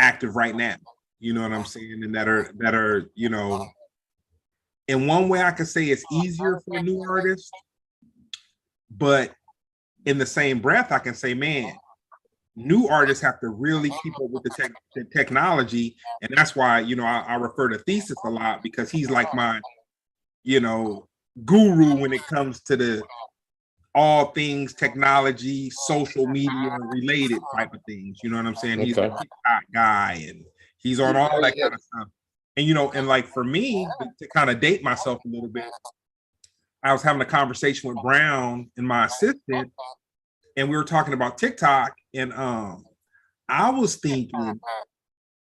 active right now. You know what I'm saying? And that are, you know, in one way I could say it's easier for a new artist, but in the same breath, I can say, man, new artists have to really keep up with the technology. And that's why, you know, I refer to Thesis a lot, because he's like my, you know, guru when it comes to the all things technology, social media related type of things. You know what I'm saying? He's a TikTok guy, and he's on all that kind of stuff. And, you know, and like for me, to kind of date myself a little bit, I was having a conversation with Brown and my assistant, and we were talking about TikTok, and I was thinking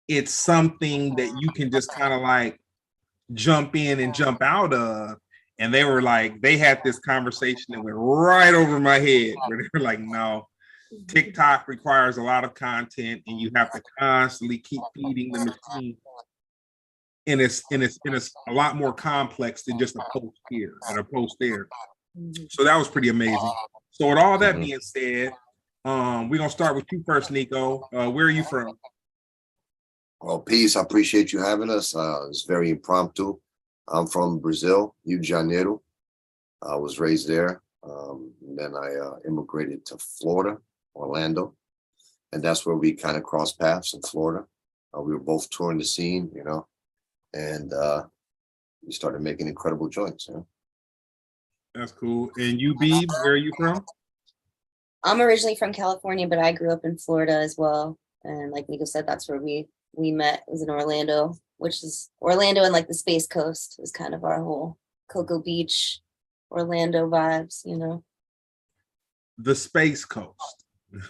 it's something that you can just kind of like jump in and jump out of. And they were like, they had this conversation that went right over my head, where they were like, no, TikTok requires a lot of content, and you have to constantly keep feeding the machine. And it's a lot more complex than just a post here and a post there. So that was pretty amazing. So with all that being said, we're gonna start with you first, NIKO. Where are you from? Well, peace. I appreciate you having us. It's very impromptu. I'm from Brazil, Rio de Janeiro. I was raised there. Then I immigrated to Florida, Orlando, and that's where we kind of crossed paths in Florida. We were both touring the scene, you know, and we started making incredible joints. You know? That's cool. And you, Beebs, where are you from? I'm originally from California, but I grew up in Florida as well. And like NIKO said, that's where we met. It was in Orlando, which is Orlando and like the Space Coast is kind of our whole Cocoa Beach, Orlando vibes, you know. The Space Coast.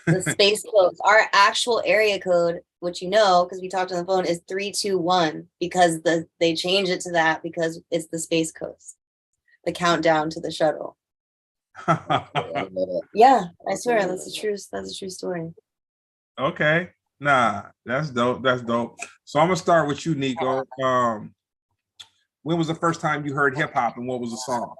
The Space Coast. Our actual area code, which you know, because we talked on the phone, is 321, because they changed it to that because it's the Space Coast. The countdown to the shuttle. Yeah, I swear that's a true story. Okay. Nah, that's dope. That's dope. So I'm gonna start with you, NIKO. When was the first time you heard hip hop, and what was the song?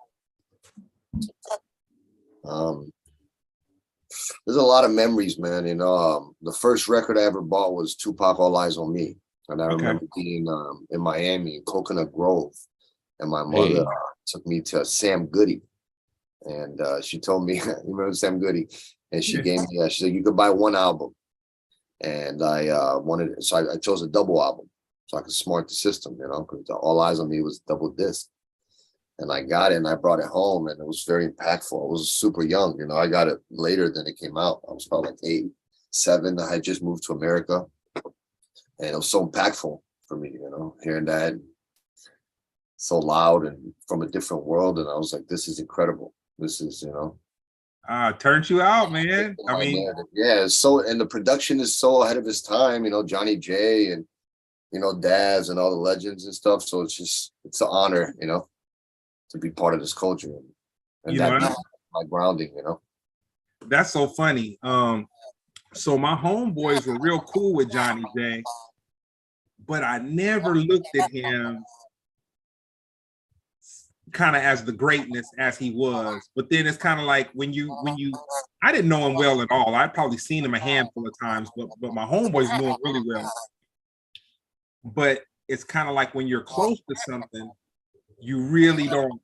There's a lot of memories, man. You know, the first record I ever bought was Tupac, All Eyes on Me. And I remember being in Miami, in Coconut Grove, and my mother took me to Sam Goody. And she told me, you remember Sam Goody? And she gave me, she said, you could buy one album. And I wanted, so I chose a double album so I could smart the system, you know, because All Eyes on Me was double disc. And I got it and I brought it home, and it was very impactful. I was super young, you know, I got it later than it came out. I was probably like 8, 7. I had just moved to America, and it was so impactful for me, you know, hearing that so loud and from a different world. And I was like, this is incredible. This is, you know. Turned you out, man. I mean, yeah, so, and the production is so ahead of his time, you know, Johnny J and, you know, Daz and all the legends and stuff. So it's just, it's an honor, you know, to be part of this culture. And that's my grounding, you know. That's so funny. So my homeboys were real cool with Johnny J, but I never looked at him kind of as the greatness as he was. But then it's kind of like when you I didn't know him well at all. I'd probably seen him a handful of times, but my homeboys knew him really well. But it's kind of like when you're close to something, you really don't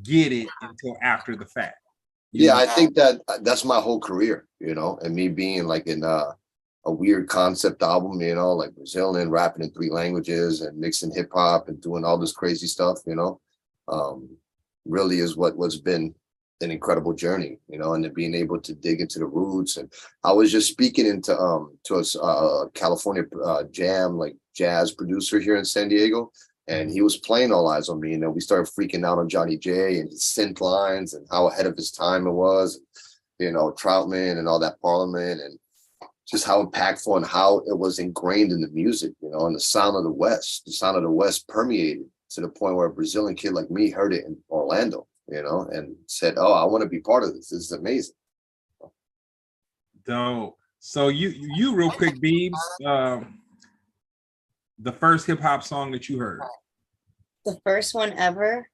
get it until after the fact. Yeah, I think that's my whole career, you know, and me being like in a weird concept album, you know, like Brazilian, rapping in 3 languages and mixing hip hop and doing all this crazy stuff, you know, really is what's been an incredible journey, you know, and then being able to dig into the roots. And I was just speaking into to a California jam, like jazz producer here in San Diego, and he was playing All Eyes on Me, and then we started freaking out on Johnny J and his synth lines and how ahead of his time it was, you know, Troutman and all that Parliament, and just how impactful and how it was ingrained in the music, you know, and the sound of the West permeated to the point where a Brazilian kid like me heard it in Orlando, you know, and said, oh, I want to be part of this. This is amazing. Dope. So you real quick, Beebs, the first hip hop song that you heard. The first one ever.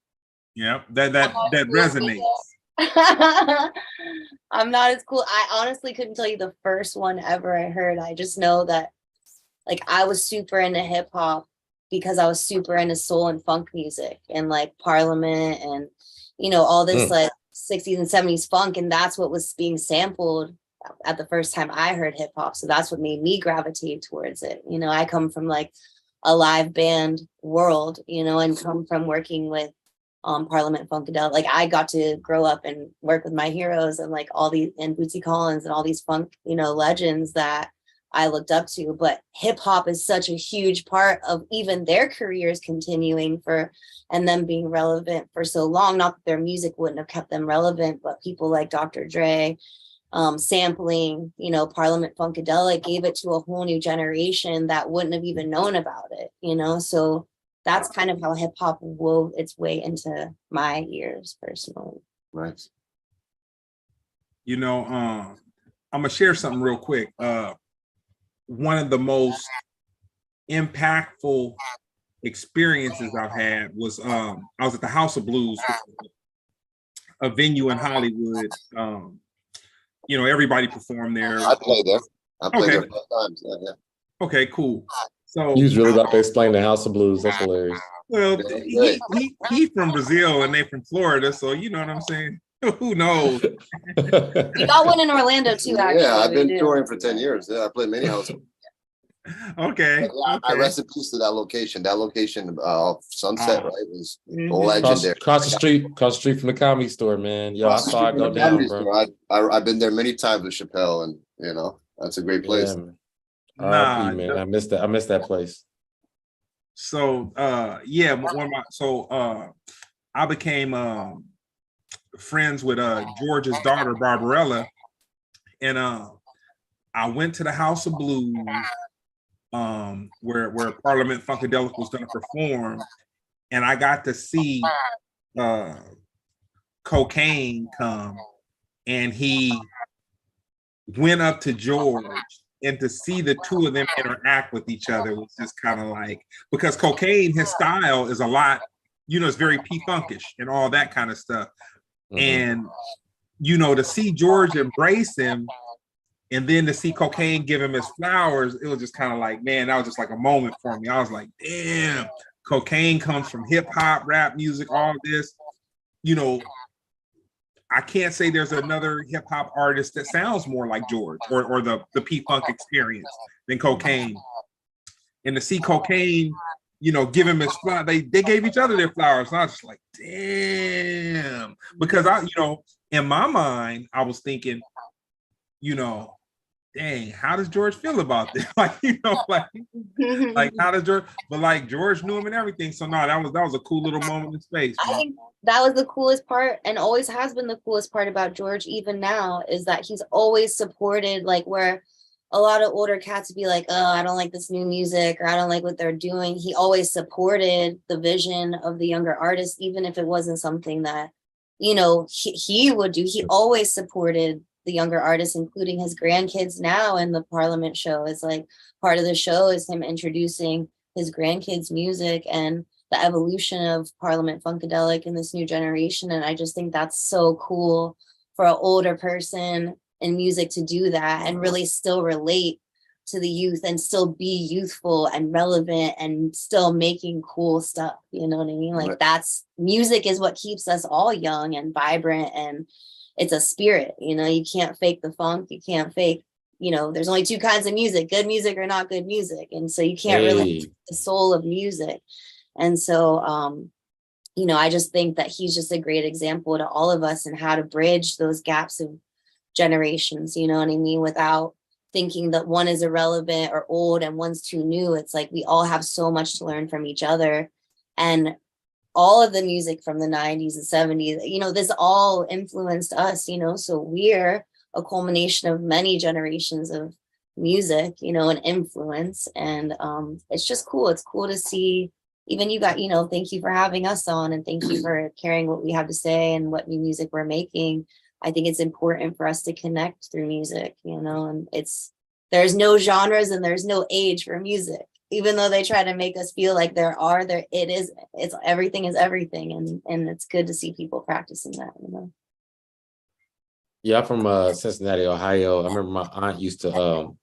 Yep, that resonates. I'm not as cool. I honestly couldn't tell you the first one ever I heard. I just know that like I was super into hip hop because I was super into soul and funk music and like Parliament and, you know, all this like 60s and 70s funk. And that's what was being sampled at the first time I heard hip hop. So that's what made me gravitate towards it. You know, I come from like a live band world, you know, and come from working with Parliament Funkadelic. Like I got to grow up and work with my heroes and like all these and Bootsy Collins and all these funk, you know, legends that I looked up to. But hip hop is such a huge part of even their careers continuing for and them being relevant for so long. Not that their music wouldn't have kept them relevant, but people like Dr. Dre, sampling, you know, Parliament Funkadelic gave it to a whole new generation that wouldn't have even known about it, you know. So that's kind of how hip hop wove its way into my ears personally. Right. You know, I'm gonna share something real quick. One of the most impactful experiences I've had was I was at the House of Blues, a venue in Hollywood. You know, everybody performed there. I played there. I played there 5 times. Yeah, yeah. Okay, cool. So he was really about to explain the House of Blues. That's hilarious. Well, he from Brazil and they from Florida, so you know what I'm saying. Who knows? We got one in Orlando too. Actually, yeah, I've been touring for 10 years. Yeah, I played many houses. Okay. Yeah, I rest in peace to that location. That location of Sunset, right, was legendary. Across the street from the Comedy Store, man. Yo, I saw it go down, bro. I've been there many times with Chappelle, and you know, that's a great place. Yeah, man. Man. I missed that. I missed that place. So yeah, I became friends with George's daughter, Barbarella, and I went to the House of Blues, where Parliament Funkadelic was going to perform, and I got to see Cocaine come, and he went up to George, and to see the two of them interact with each other was just kind of like, because Cocaine, his style is a lot, you know, it's very P-funkish and all that kind of stuff. And, you know, to see George embrace him and then to see Cocaine give him his flowers, it was just kind of like, man, that was just like a moment for me. I was like, damn, Cocaine comes from hip hop, rap music, all this, you know. I can't say there's another hip hop artist that sounds more like George or the P-Funk experience than Cocaine. And to see Cocaine, you know, give him his flower, they gave each other their flowers. And I was just like, damn. Because I, you know, in my mind, I was thinking, you know, dang, how does George feel about this? Like, you know, like how does George, but like George knew him and everything. So no, that was a cool little moment in space. I think that was the coolest part, and always has been the coolest part about George, even now, is that he's always supported, like where a lot of older cats would be like, oh, I don't like this new music, or I don't like what they're doing. He always supported the vision of the younger artist, even if it wasn't something that, you know, he would do. He always supported the younger artists, including his grandkids now. And the Parliament show is like part of the show is him introducing his grandkids' music and the evolution of Parliament Funkadelic in this new generation. And I just think that's so cool for an older person in music to do that and really still relate to the youth and still be youthful and relevant and still making cool stuff. You know what I mean? Like that's music is what keeps us all young and vibrant, and it's a spirit, you know. You can't fake the funk. You can't fake, you know, there's only two kinds of music, good music or not good music. And so you can't relate the soul of music. And so, you know, I just think that he's just a great example to all of us and how to bridge those gaps of generations, you know what I mean? Without thinking that one is irrelevant or old and one's too new. It's like we all have so much to learn from each other. And all of the music from the 90s and 70s, you know, this all influenced us, you know, so we're a culmination of many generations of music, you know, and influence. And it's just cool. It's cool to see even you got, you know, thank you for having us on, and thank you for caring what we have to say and what new music we're making. I think it's important for us to connect through music, you know, and there's no genres and there's no age for music. Even though they try to make us feel like it's everything is everything. And it's good to see people practicing that, you know? Yeah, I'm from Cincinnati, Ohio. I remember my aunt used to,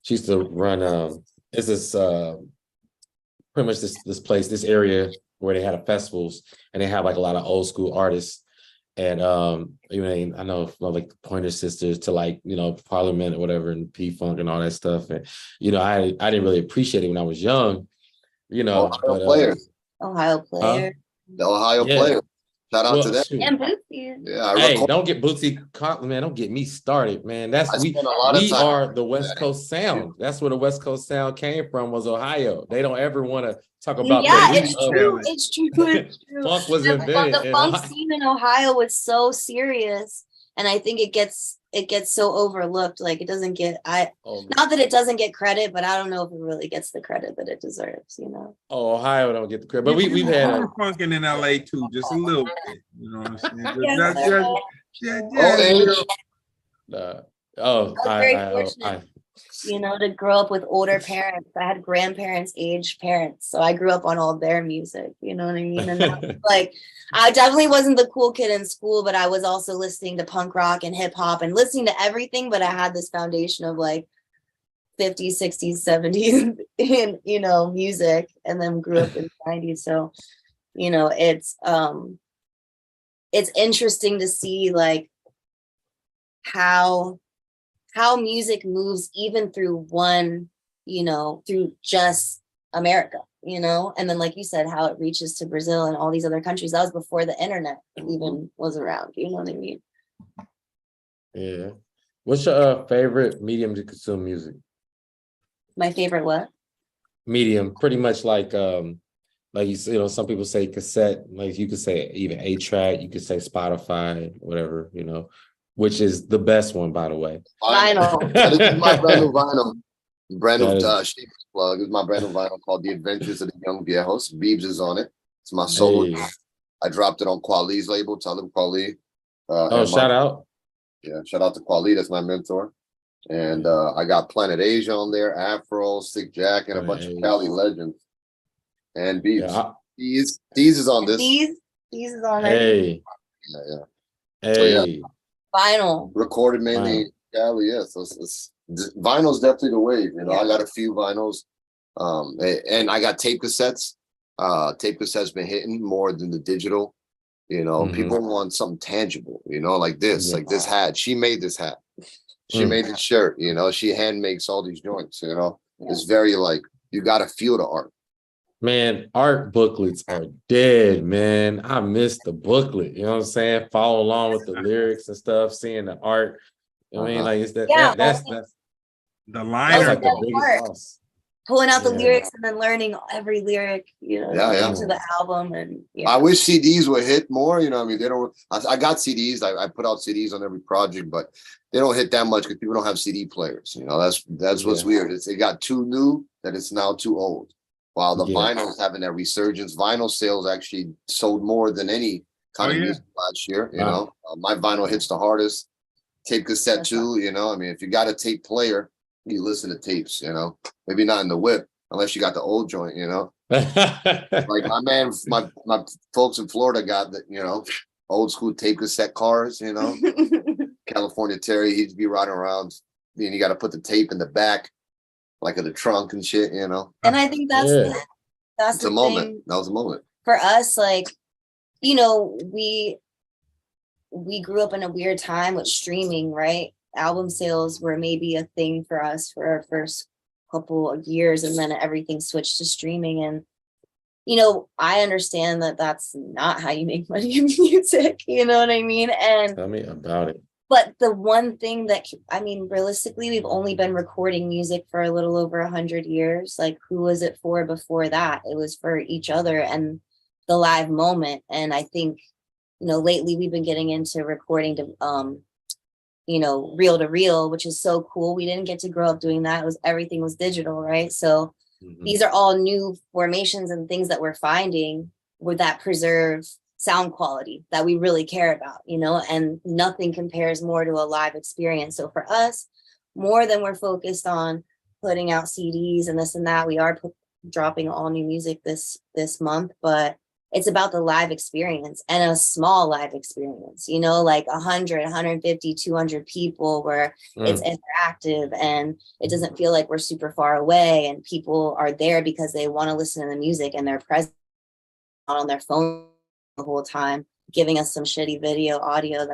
she used to run it's this pretty much this place, this area where they had a festivals, and they have like a lot of old school artists. And you know, I know like the Pointer Sisters to like, you know, Parliament or whatever, and P Funk and all that stuff. And you know, I didn't really appreciate it when I was young, you know, Ohio but players, Ohio player. the Ohio yeah. players. Shout out Well, to them. shoot. And Bootsy. Yeah, I Hey, record. don't get man, don't get me started, man. I spent a lot of We time. are the West Coast sound. That's where the West Coast sound came from, was Ohio. They don't ever want to talk about Yeah, the it's root of true. it. It's true. It's true. Funk was The invented in funk Ohio. scene in Ohio was so serious, and I think it gets so overlooked. Like it doesn't get not that it doesn't get credit, but I don't know if it really gets the credit that it deserves. You know. Oh, Ohio don't get the credit, but we've had funkin' in LA too, just a little bit. You know what I'm saying? Very fortunate, you know, to grow up with older parents. I had grandparents, aged parents, so I grew up on all their music. You know what I mean? And that was, like, I definitely wasn't the cool kid in school, but I was also listening to punk rock and hip hop and listening to everything. But I had this foundation of like 50s, 60s, 70s, and you know, music, and then grew up in the 90s. So, you know, it's interesting to see like how music moves even through one, you know, through just America, you know, and then like you said, how it reaches to Brazil and all these other countries. That was before the internet even was around, you know what I mean? Yeah. What's your favorite medium to consume music? My favorite what? Medium, pretty much like you know, some people say cassette, like you could say even 8-track, you could say Spotify, whatever, you know, which is the best one, by the way. Vinyl. This is my brand new vinyl. Brand new shameless plug. This is my brand new vinyl called The Adventures of the Young Viejos. Beebs is on it. It's my solo. Hey. I dropped it on Kwali's label, Talib Kweli. Shout out. Yeah, shout out to Kweli. That's my mentor. And I got Planet Asia on there, Afro, Sick Jack, and a bunch of Cali legends. And Beebs. Yeah, These is on this. These is on there. Hey. Yeah. Hey. So, yeah. Vinyl. Recorded mainly in Cali, yeah. So vinyl's definitely the wave. You know, I got a few vinyls. And I got tape cassettes. Tape cassettes been hitting more than the digital. You know, people want something tangible, you know, like this hat. She made this hat. She made this shirt, you know, she hand makes all these joints, you know. It's very like, you got to feel the art. Man, art booklets are dead, man. I miss the booklet. You know what I'm saying? Follow along with the lyrics and stuff, seeing the art. You know what I mean? Like it's that's the liner. like the biggest loss. Pulling out the lyrics and then learning every lyric, you know, into the album. And I wish CDs would hit more, you know. I mean, they don't. I got CDs. I put out CDs on every project, but they don't hit that much because people don't have CD players. You know, that's what's weird. It got too new that it's now too old. While the vinyl's having that resurgence, vinyl sales actually sold more than any kind of music last year. You know, my vinyl hits the hardest. Tape cassette too. You know, I mean, if you got a tape player, you listen to tapes. You know, maybe not in the whip unless you got the old joint. You know, like my folks in Florida got the, you know, old school tape cassette cars. You know, California Terry, he'd be riding around. And you got to put the tape in the back, like in the trunk and shit, you know. And I think that's the moment. That was a moment for us. Like, you know, we grew up in a weird time with streaming, right? Album sales were maybe a thing for us for our first couple of years, and then everything switched to streaming. And you know, I understand that that's not how you make money in music. You know what I mean? And tell me about it. But the one thing that, I mean, realistically, we've only been recording music for a little over 100 years. Like, who was it for before that? It was for each other and the live moment. And I think, you know, lately we've been getting into recording to, you know, reel to reel, which is so cool. We didn't get to grow up doing that. Everything was digital, right? So these are all new formations and things that we're finding with that preserve sound quality that we really care about, you know, and nothing compares more to a live experience. So for us, more than we're focused on putting out CDs and this and that, we are dropping all new music this month, but it's about the live experience, and a small live experience, you know, like 100, 150, 200 people where it's interactive and it doesn't feel like we're super far away, and people are there because they want to listen to the music and they're present on their phone the whole time, giving us some shitty video audio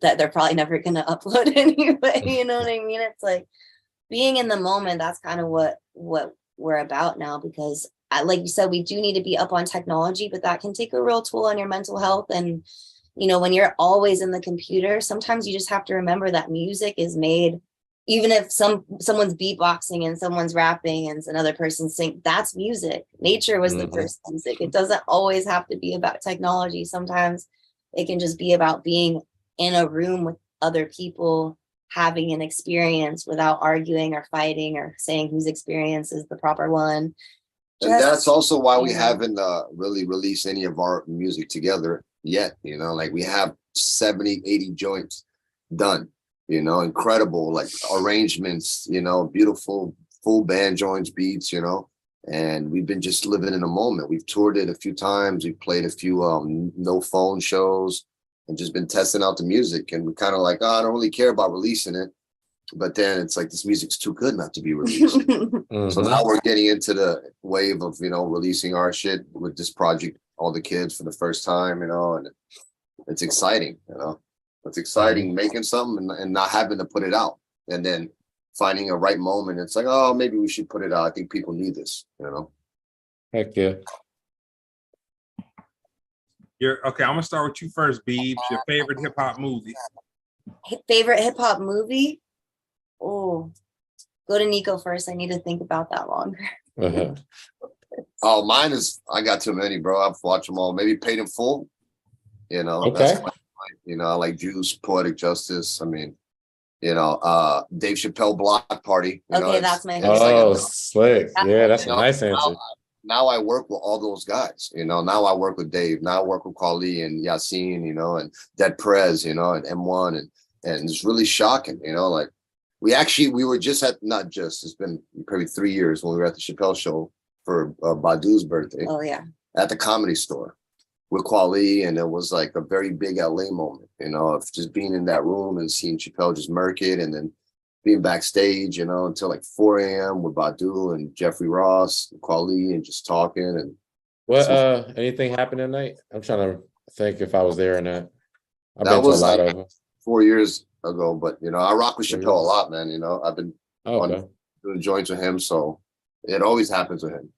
that they're probably never going to upload anyway. You know what I mean? It's like being in the moment. That's kind of what we're about now, because like you said, we do need to be up on technology, but that can take a real toll on your mental health. And, you know, when you're always in the computer, sometimes you just have to remember that music is made, even if someone's beatboxing and someone's rapping and another person sing, that's music. Nature was the first music. It doesn't always have to be about technology. Sometimes it can just be about being in a room with other people, having an experience without arguing or fighting or saying whose experience is the proper one. And that's also why we haven't really released any of our music together yet. You know, like we have 70, 80 joints done, you know, incredible, like arrangements, you know, beautiful full band joints, beats, you know, and we've been just living in a moment. We've toured it a few times. We've played a few no phone shows and just been testing out the music. And we kind of like, oh, I don't really care about releasing it. But then it's like, this music's too good not to be released. So now we're getting into the wave of, you know, releasing our shit with this project, All the Kids, for the first time, you know, and it's exciting, you know. It's exciting making something and not having to put it out, and then finding a right moment. It's like, oh, maybe we should put it out. I think people need this, you know. Heck yeah. Okay, I'm gonna start with you first, Beebs. Your favorite hip hop movie? Favorite hip hop movie? Oh, go to NIKO first. I need to think about that longer. Oh, mine is, I got too many, bro. I've watched them all. Maybe Paid in Full. You know, okay. You know, I like Juice, Poetic Justice. I mean, you know, Dave Chappelle Block Party. Okay, that's my slick. Yeah, that's a nice answer. Now I work with all those guys, you know. Now I work with Dave. Now I work with Kweli and Yassine, you know, and Dead Prez, you know, and M1, and it's really shocking, you know. Like we were just at, not just, it's been probably 3 years when we were at the Chappelle show for Badu's birthday. Oh yeah, at the Comedy Store with Kweli, and it was like a very big LA moment, you know, of just being in that room and seeing Chappelle just murk it, and then being backstage, you know, until like 4 a.m. with Badu and Jeffrey Ross and Kweli, and just talking. And what anything happened at night? I'm trying to think if I was there or not. I've that been to was a lot like of them. 4 years ago, but you know, I rock with Chappelle a lot, man. You know, I've been doing joints with him, so it always happens with him.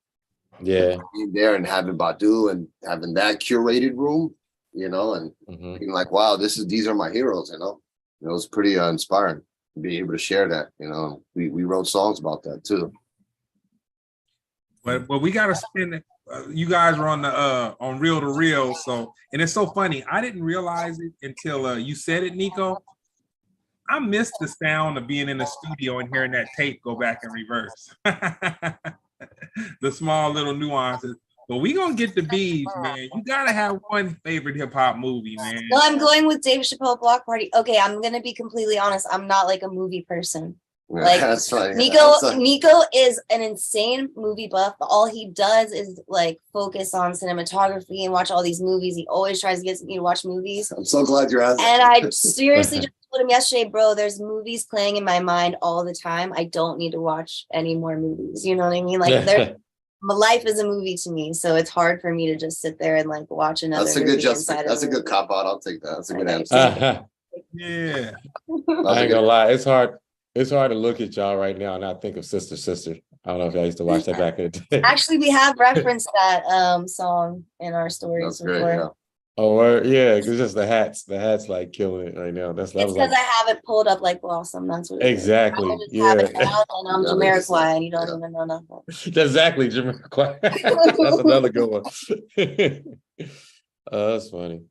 Yeah, being there and having Badu and having that curated room, you know, and being like, wow, these are my heroes, you know. It was pretty inspiring to be able to share that, you know. We wrote songs about that too. But we gotta spend it. You guys were on the on Reel to Reel, so, and it's so funny. I didn't realize it until you said it, NIKO. I missed the sound of being in the studio and hearing that tape go back in reverse. The small little nuances. But we gonna get the Beebs, man. You gotta have one favorite hip hop movie, man. No, I'm going with Dave Chappelle Block Party. Okay, I'm gonna be completely honest. I'm not like a movie person. Like that's right. NIKO is an insane movie buff. All he does is like focus on cinematography and watch all these movies. He always tries to get me to watch movies. I'm so glad you're asking. And I seriously just told him yesterday, bro, there's movies playing in my mind all the time. I don't need to watch any more movies. You know what I mean? Like my life is a movie to me, so it's hard for me to just sit there and like watch another. That's a good That's a good cop out. I'll take that. That's a good answer. Yeah. I ain't gonna lie. It's hard. It's hard to look at y'all right now and not think of Sister Sister. I don't know if y'all used to watch that back in the day. Actually, we have referenced that song in our stories That's great, before. yeah. Oh, yeah, because just the hats like killing it right now. It's because I have it pulled up like Blossom. That's what it exactly. Is. Yeah, have it down, and I'm Jamiroquai, and you don't even know nothing. Exactly, Jamiroquai. That's another good one. That's funny.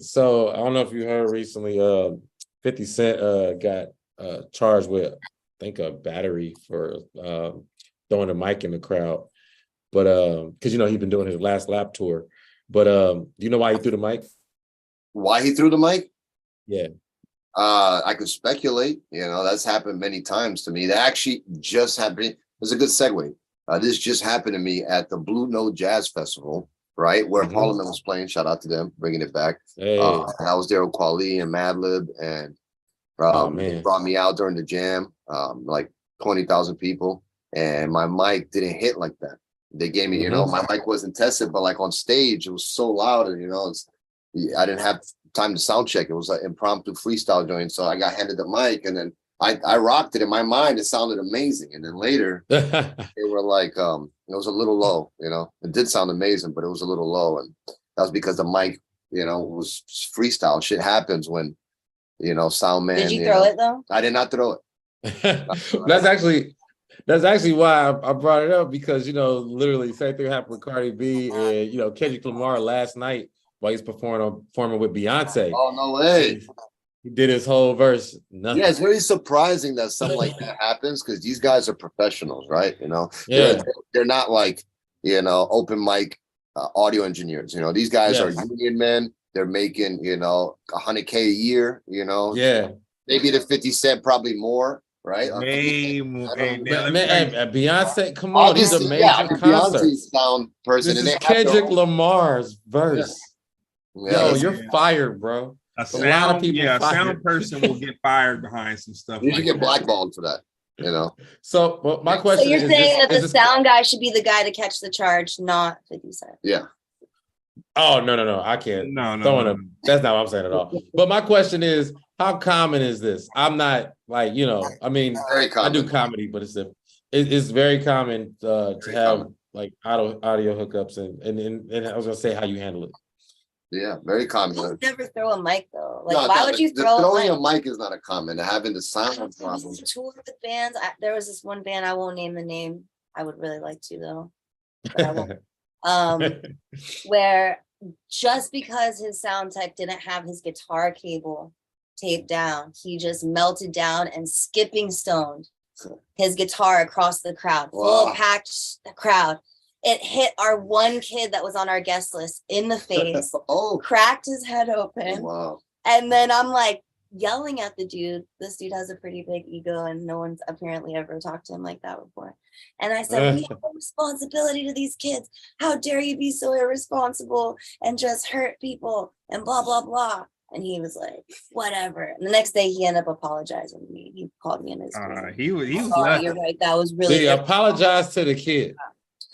So I don't know if you heard recently, 50 Cent got charged with, I think, a battery for throwing a mic in the crowd, but because you know he's been doing his last lap tour. But do you know why he threw the mic? Why he threw the mic? Yeah. I could speculate. You know, that's happened many times to me. That actually just happened. It was a good segue. This just happened to me at the Blue Note Jazz Festival right? Where Mhm. Parliament was playing. Shout out to them, bringing it back. Hey. I was there with Quali and Madlib, and Oh, they man. brought me out during the jam, like 20,000 people, and my mic didn't hit like that. They gave me, my mic wasn't tested, but like on stage, it was so loud, and I didn't have time to sound check. It was an impromptu freestyle joint, so I got handed the mic, and then I rocked it. In my mind, it sounded amazing, and then later they were like, it was a little low. It did sound amazing, but it was a little low, and that was because the mic, was freestyle. Shit happens when sound man. Did you throw it though? I did not throw it. That's actually why I brought it up, because literally same thing happened with Cardi B and Kendrick Lamar last night while he's performing with Beyonce. Oh, no way. He did his whole verse. Nothing. Yeah, it's very surprising that something like that happens, because these guys are professionals, right? Yeah. They're not like open mic audio engineers. These guys are Yes. union men. They're making $100K a year. Yeah. Maybe the 50 Cent, probably more, right? Way more. Hey, man, Beyonce, come on, these are major concerts. Beyonce's sound person. This and is they have their Kendrick own- Lamar's verse. Yeah, Yo, you're fired, bro. a a lot of sound, people a fired. sound person will get fired behind some stuff. you like should get that. blackballed for that. So, well, my So question you're is, saying that is the this- sound guy should be the guy to catch the charge, not 50 Cent. Yeah. Oh, no, I can't. No. That's not what I'm saying at all. But my question is, how common is this? I'm not like, I mean, Very common. I do comedy, but it's very common to Very have common. like audio hookups and I was gonna say how you handle it. Yeah, very common. You never throw a mic though. Like, No, why would you throw throwing a mic? a mic is not a common. Having the sound problem. Tour with bands. There was this one band, I won't name the name. I would really like to though, but I won't. Where just because his sound tech didn't have his guitar cable taped down, he just melted down and skipping stoned his guitar across the crowd, full Wow. packed crowd. It hit our one kid that was on our guest list in the face, Oh, cracked his head open. wow. And then I'm like yelling at the dude. This dude has a pretty big ego and no one's apparently ever talked to him like that before. And I said, we have a responsibility to these kids. How dare you be so irresponsible and just hurt people and blah, blah, blah. And he was like, whatever. And the next day he ended up apologizing to me. He called me in his He was oh, lucky. you're right. That was really They apologize to the kid.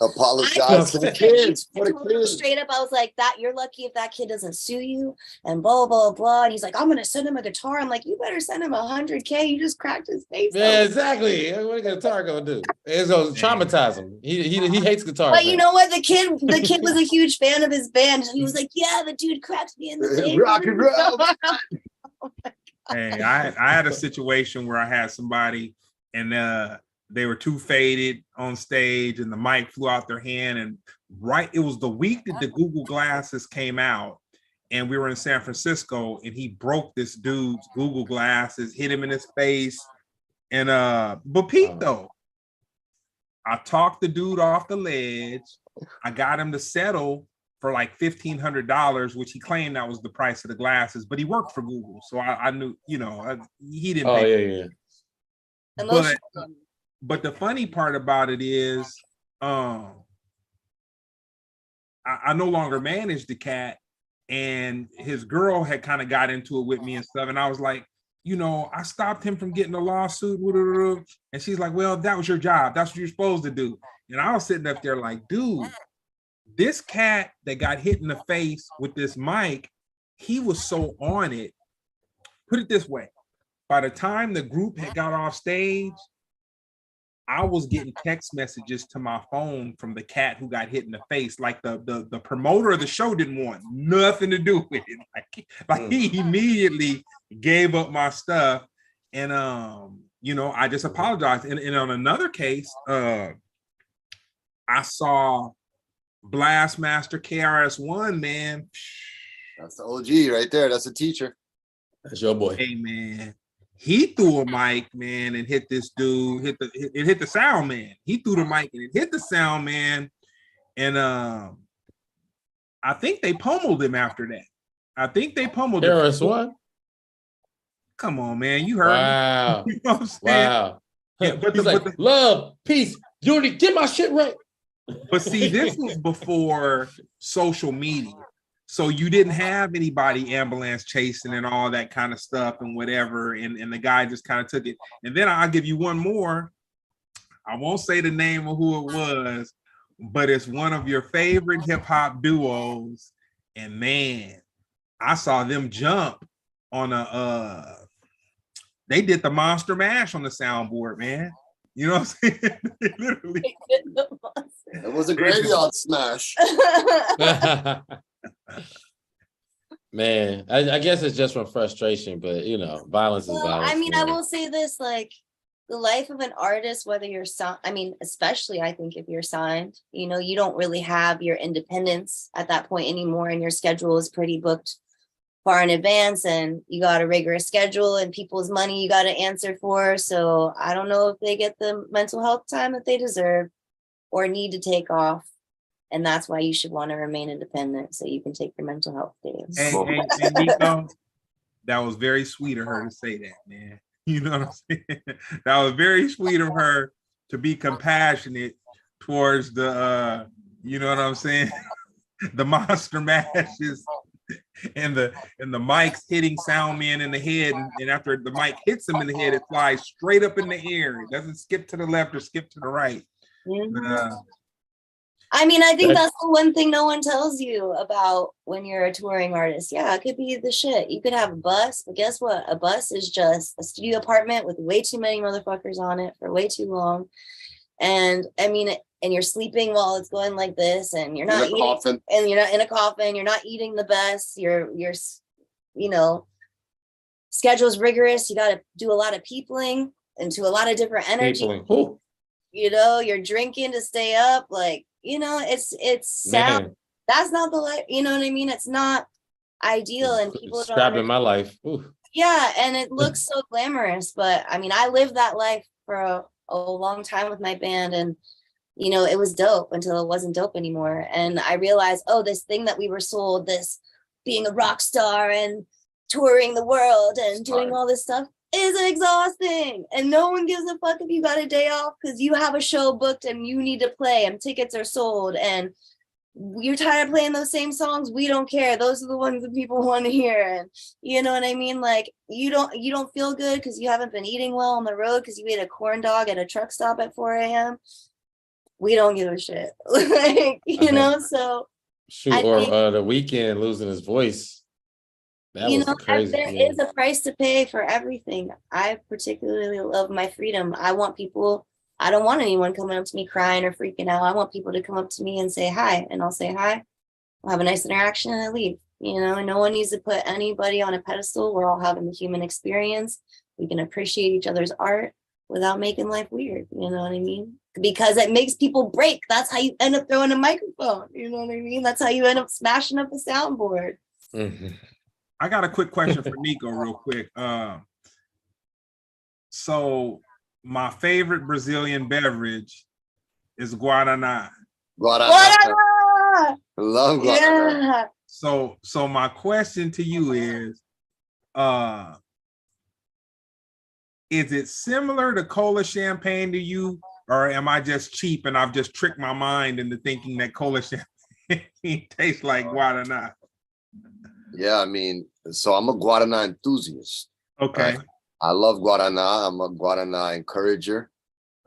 Apologize to the kids. For the kids. Straight up, I was like, "That you're lucky if that kid doesn't sue you," and blah blah blah. And he's like, "I'm gonna send him a guitar." I'm like, "You better send him $100K. You just cracked his face." Yeah, exactly. What a guitar gonna do? It's gonna traumatize him. He hates guitar. But you know what? The kid was a huge fan of his band. And he was like, "Yeah, the dude cracked me in the face." Rock and roll. Hey, I had a situation where I had somebody and they were too faded on stage and the mic flew out their hand, and it was the week that the Google glasses came out, and we were in San Francisco, and he broke this dude's Google glasses, hit him in his face. And but Pete, though, I talked the dude off the ledge. I got him to settle for like $1,500, which he claimed that was the price of the glasses, but he worked for Google, so I knew, he didn't. Oh, pay. yeah. But the funny part about it is, I no longer manage the cat, and his girl had kind of got into it with me and stuff, and I was like, I stopped him from getting a lawsuit, and she's like, well, that was your job. That's what you're supposed to do. And I was sitting up there like, dude, this cat that got hit in the face with this mic, he was so on it. Put it this way, by the time the group had got off stage, I was getting text messages to my phone from the cat who got hit in the face. Like the promoter of the show didn't want nothing to do with it. Like he immediately gave up my stuff. And I just apologized. And on another case, I saw Blastmaster KRS-One, man. That's the OG right there. That's a teacher. That's your boy. Hey, man. He threw a mic, man, and hit this dude. It hit the sound man. He threw the mic and it hit the sound man, and I think they pummeled him after that. I think they pummeled him. KRS-One? Come on, man, you heard Wow. me. You know what I'm saying? Wow. Yeah, but He's like, love, peace, unity. Get my shit right. But see, this was before social media. So you didn't have anybody ambulance chasing and all that kind of stuff and whatever. And the guy just kind of took it. And then I'll give you one more. I won't say the name of who it was, but it's one of your favorite hip hop duos. And man, I saw them jump on they did the Monster Mash on the soundboard, man. You know what I'm saying? Literally. It was a graveyard smash. Man, I guess it's just from frustration, but you know, violence is Well, violence. I mean, I man. will say this, like the life of an artist, whether you're signed, I mean, especially I think if you're signed, you know, you don't really have your independence at that point anymore, and your schedule is pretty booked far in advance, and you got a rigorous schedule and people's money you got to answer for. So I don't know if they get the mental health time that they deserve or need to take off. And that's why you should want to remain independent, so you can take your mental health days. Hey, NIKO, that was very sweet of her to say that, man. You know what I'm saying? That was very sweet of her to be compassionate towards the, you know what I'm saying? The Monster Mashes and the mics hitting sound man in the head, and after the mic hits him in the head, it flies straight up in the air. It doesn't skip to the left or skip to the right. Mhm. I mean, I think that's the one thing no one tells you about when you're a touring artist. Yeah, it could be the shit. You could have a bus, but guess what? A bus is just a studio apartment with way too many motherfuckers on it for way too long. And I mean, and you're sleeping while it's going like this, and you're not eating, and you're not in a coffin, you're not eating the best, you're you know, schedule's rigorous, you got to do a lot of peopling into a lot of different energy. You know, you're drinking to stay up, like, you know, it's sad. Man. That's not the life, you know what I mean? It's not ideal, and people don't scrapping my life. Ooh. Yeah, and it looks so glamorous, but I mean, I lived that life for a long time with my band, and you know, it was dope until it wasn't dope anymore. And I realized, oh, this thing that we were sold, this being a rock star and touring the world and doing all this stuff, is exhausting. And no one gives a fuck if you got a day off because you have a show booked and you need to play and tickets are sold and you're tired of playing those same songs. We don't care. Those are the ones that people want to hear. And you know what I mean? Like you don't feel good because you haven't been eating well on the road because you ate a corn dog at a truck stop at 4 a.m. We don't give a shit. Like, you know, so shoot, or the Weeknd losing his voice. That was crazy. There is a price to pay for everything. I particularly love my freedom. I don't want anyone coming up to me crying or freaking out. I want people to come up to me and say hi, and I'll say hi. We'll have a nice interaction and I leave. You know, and no one needs to put anybody on a pedestal. We're all having the human experience. We can appreciate each other's art without making life weird. You know what I mean? Because it makes people break. That's how you end up throwing a microphone. You know what I mean? That's how you end up smashing up a soundboard. Mm-hmm. I got a quick question for NIKO real quick. So my favorite Brazilian beverage is Guaraná. Guaraná. Love Guaraná. Yeah. So my question to you is it similar to cola champagne to you, or am I just cheap and I've just tricked my mind into thinking that cola champagne tastes like Guaraná? Yeah, I mean, so I'm a Guaraná enthusiast. Okay. I love Guaraná. I'm a Guaraná encourager.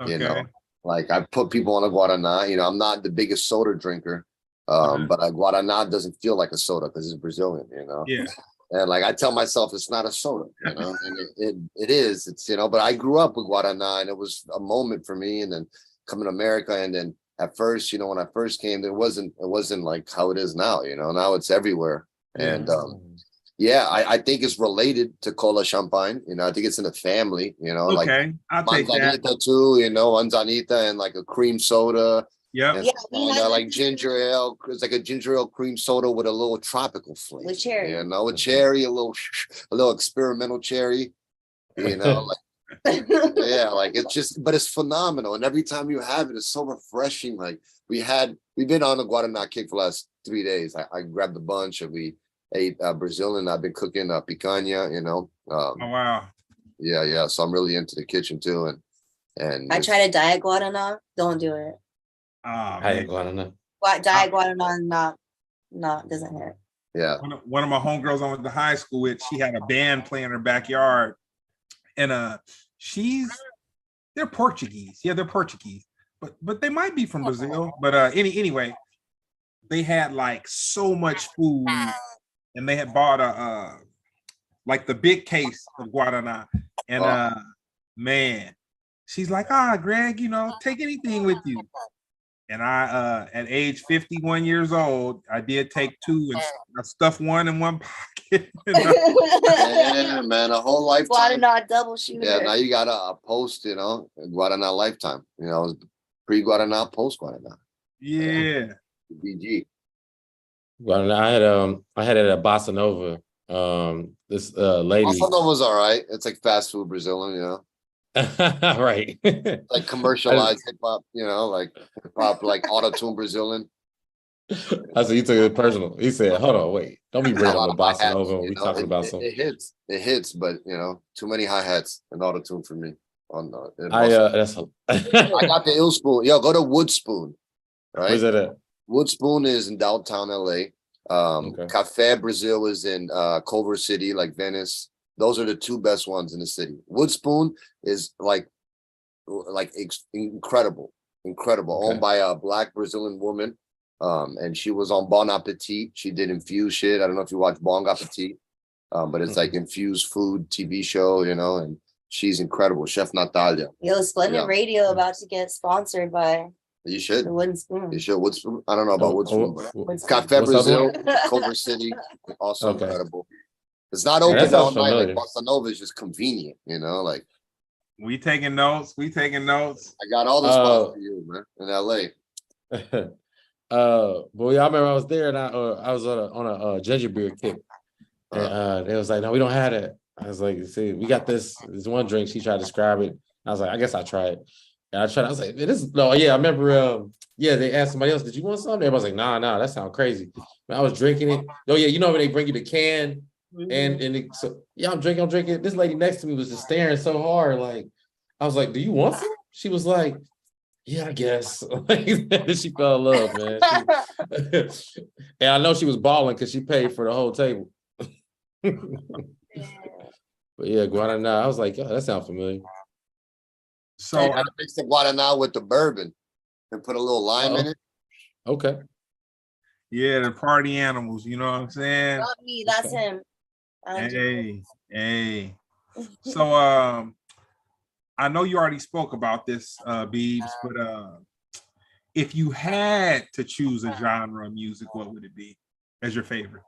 Okay. You know, like I put people on a Guaraná. You know, I'm not the biggest soda drinker, but a Guaraná doesn't feel like a soda because it's Brazilian, you know? Yeah. And like I tell myself, it's not a soda, you know, and it is. It's, you know, but I grew up with Guaraná and it was a moment for me. And then coming to America, and then at first, you know, when I first came, it wasn't like how it is now, you know. Now it's everywhere. And yeah, I think it's related to cola champagne. You know, I think it's in the family, you know, like I'll take that too, you know, manzanita and like a cream soda. Yeah. Like ginger ale. It's like a ginger ale cream soda with a little tropical flavor. With cherry. You know, a cherry, a little experimental cherry. You know, like yeah, like it's just, but it's phenomenal. And every time you have it, it's so refreshing. Like we've been on the Guaraná kick for the last 3 days. I grabbed a bunch and we ate Brazilian. I've been cooking picanha, you know. Oh wow. Yeah. So I'm really into the kitchen too. And I tried a diet Guaraná. Don't do it. Oh I man. ain't going to Diet Guaraná not doesn't hit. Yeah. One of my homegirls I went to high school with, she had a band playing in her backyard, and they're Portuguese. Yeah, they're Portuguese, but they might be from Brazil. But anyway, they had like so much food, and they had bought a like the big case of Guaraná, and man, she's like, Greg, take anything with you. And I, at age 51 years old, I did take two, and I stuffed one in one pocket. Yeah, man, a whole lifetime. Guaraná double shooter. Yeah, now you got a post, Guaraná lifetime. Pre-Guaraná, post-Guaraná. Yeah. BG. Well, I had it at Bossa Nova. This lady. Bossa Nova's all right. It's like fast food Brazilian, Right. like commercialized hip hop, like hip hop, like auto-tune Brazilian. I said, you took it personal. He said, hold on, wait. Don't be bringing up a Bossa hi-hats, Nova when we talking about something. It hits, but too many hi-hats and auto-tune for me. I got the ill spoon. Yo, go to Wood Spoon. Right? Where's that at? Wood Spoon is in downtown LA. Cafe Brazil is in Culver City, like Venice. Those are the two best ones in the city. Wood Spoon is like incredible. Okay. Owned by a Black Brazilian woman. And she was on Bon Appetit. She did infused shit. I don't know if you watch Bon Appetit, but it's like infused food TV show, and she's incredible. Chef Natalia. Yo, Splendid Radio about to get sponsored by. You should. The Wooden Spoon. You should. Wood Spoon. I don't know about Wood Spoon, but Cafe what's Brazil, Culver City, also Okay. incredible. It's not open that all sounds night. Like familiar. Bossa Nova is just convenient, like. We taking notes. I got all the spots for you, man, in LA. Well, y'all remember I was there, and I was on a ginger beer kick, and they was like, "No, we don't have that." I was like, "See, we got this one drink." She tried to describe it. I was like, "I guess I try it." And I tried. I was like, "This is no, yeah." I remember, they asked somebody else, "Did you want something?" Everybody was like, "Nah, that sounds crazy." I was drinking it. Oh yeah, when they bring you the can, I'm drinking. This lady next to me was just staring so hard, like I was like, "Do you want some?" She was like, "Yeah, I guess." She fell in love, man. And I know she was balling because she paid for the whole table. But yeah, Guaraná. I was like, "Oh, that sounds familiar." So I gotta mix the Guaraná with the bourbon and put a little lime in it. Okay. Yeah, the party animals. You know what I'm saying? Not me. That's him. Hey. So I know you already spoke about this, Beebs, but if you had to choose a genre of music, what would it be as your favorite?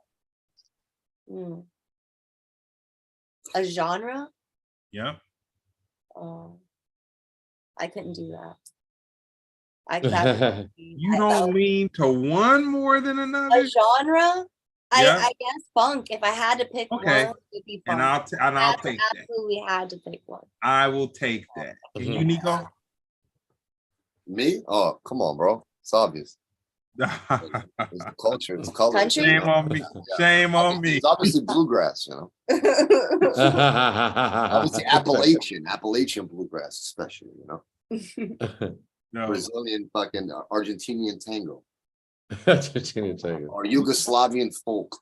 A genre? Yeah. I couldn't do that. You don't lean to one more than another? A genre? Yeah. I guess funk. If I had to pick one, it would be funk. And I'll take that. Absolutely had to pick one. I will take that. And you, NIKO? Me? Oh, come on, bro. It's obvious. It's the culture. It's color. Country? Shame on me. Shame on me. It's obviously bluegrass, Obviously Appalachian bluegrass, especially, No. Brazilian fucking Argentinian tango. Argentinian tango. Or Yugoslavian folk.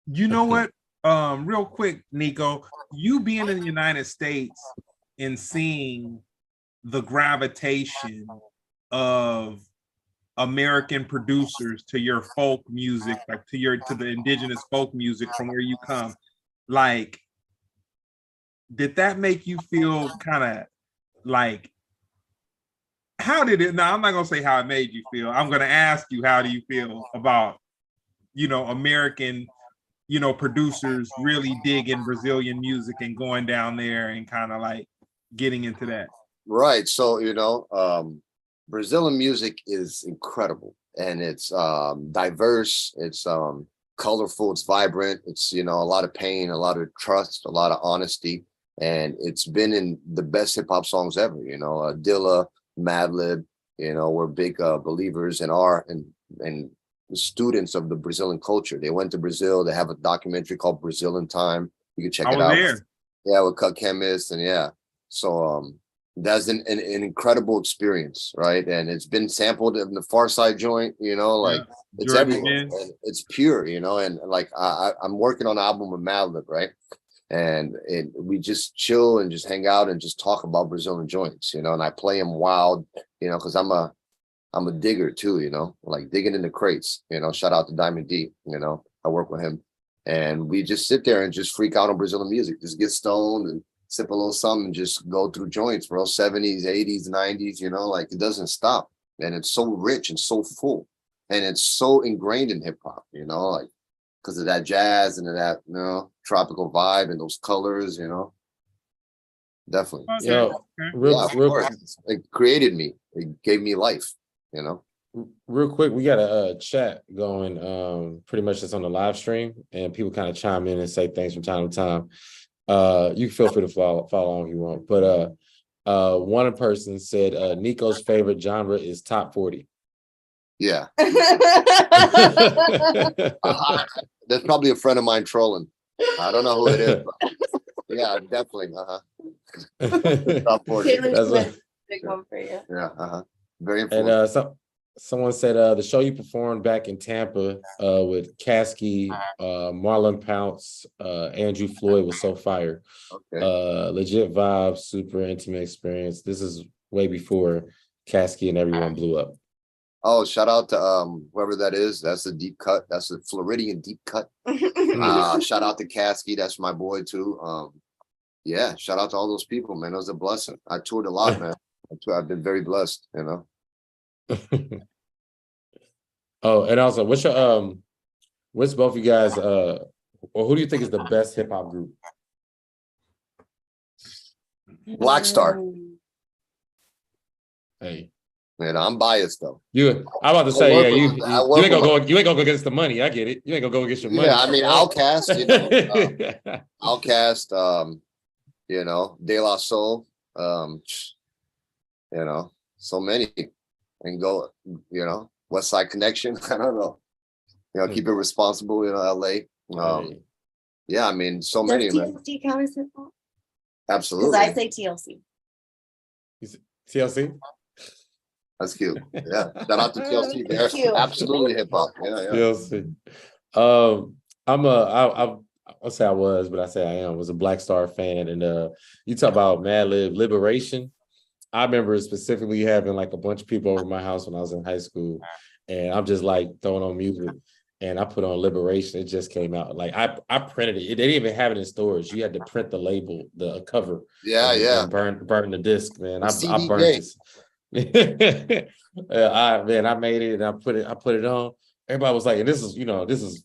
You know what? Real quick, NIKO, you being in the United States and seeing the gravitation of American producers to your folk music, like to the indigenous folk music from where you come, like, did that make you feel kind of like, how did it? Now, I'm not gonna say how it made you feel. I'm gonna ask you, how do you feel about, American, producers really digging Brazilian music and going down there and kind of like getting into that? Right. So, Brazilian music is incredible, and it's diverse, it's colorful, it's vibrant, it's a lot of pain, a lot of trust, a lot of honesty, and it's been in the best hip-hop songs ever. Dilla, Madlib, we're big believers in and students of the Brazilian culture. They went to Brazil. They have a documentary called Brazil in Time. You can check it out. There. Yeah, with Cut Chemist, and yeah. So that's an incredible experience, right? And it's been sampled in the Pharcyde joint, you know, like it's everywhere, and it's pure, you know. And like I'm working on an album with Madlib, right? And we just chill and just hang out and just talk about Brazilian joints, you know. And I play them wild, you know, because I'm a digger too, you know, like digging in the crates, you know. Shout out to Diamond D, you know, I work with him, and we just sit there and just freak out on Brazilian music, just get stoned and sip a little something and just go through joints, bro. 70s, 80s, 90s, you know, like it doesn't stop. And it's so rich and so full. And it's so ingrained in hip hop, you know, like because of that jazz and that, you know, tropical vibe and those colors, you know. Definitely. Okay. Yo, It created me. It gave me life, you know. Real quick, we got a chat going pretty much just on the live stream, and people kind of chime in and say things from time to time. You can feel free to follow along if you want, but one person said NIKO's favorite genre is top 40. Yeah. That's probably a friend of mine trolling. I don't know who it is, but yeah, definitely. Top 40. That's a big one for you. Yeah, very important. And someone said the show you performed back in Tampa with Caskey, Marlon Pounce, Andrew Floyd was so fire. Okay. Legit vibe, super intimate experience. This is way before Caskey and everyone blew up. Oh, shout out to whoever that is. That's a deep cut. That's a Floridian deep cut. Shout out to Caskey. That's my boy too. Yeah, shout out to all those people, man. It was a blessing. I toured a lot, man. I've been very blessed, you know. Oh, and also, what's both of you guys or who do you think is the best hip hop group? Black Star. Hey, man, I'm biased though. I'm about to say, yeah, you ain't gonna go against the money. I get it. You ain't gonna go against your money. Yeah, I mean, Outkast, you know, Outkast, you know, De La Soul, you know, so many, and go, you know, West Side Connection. I don't know, you know, Keep It Responsible, you know, LA. Yeah, I mean, so many. Does TLC count as hip hop? Absolutely. Because I say TLC. TLC. That's cute. Yeah, shout out to TLC. They're absolutely hip hop. Yeah. TLC. I'll say I was, but I say I was a Black Star fan, and you talk about Madlib Liberation. I remember specifically having like a bunch of people over my house when I was in high school, and I'm just like throwing on music, and I put on Liberation. It just came out. Like I printed it. They didn't even have it in stores. You had to print the label, the cover. And burn the disc, man. I burned it. I made it and I put it on. Everybody was like, and this is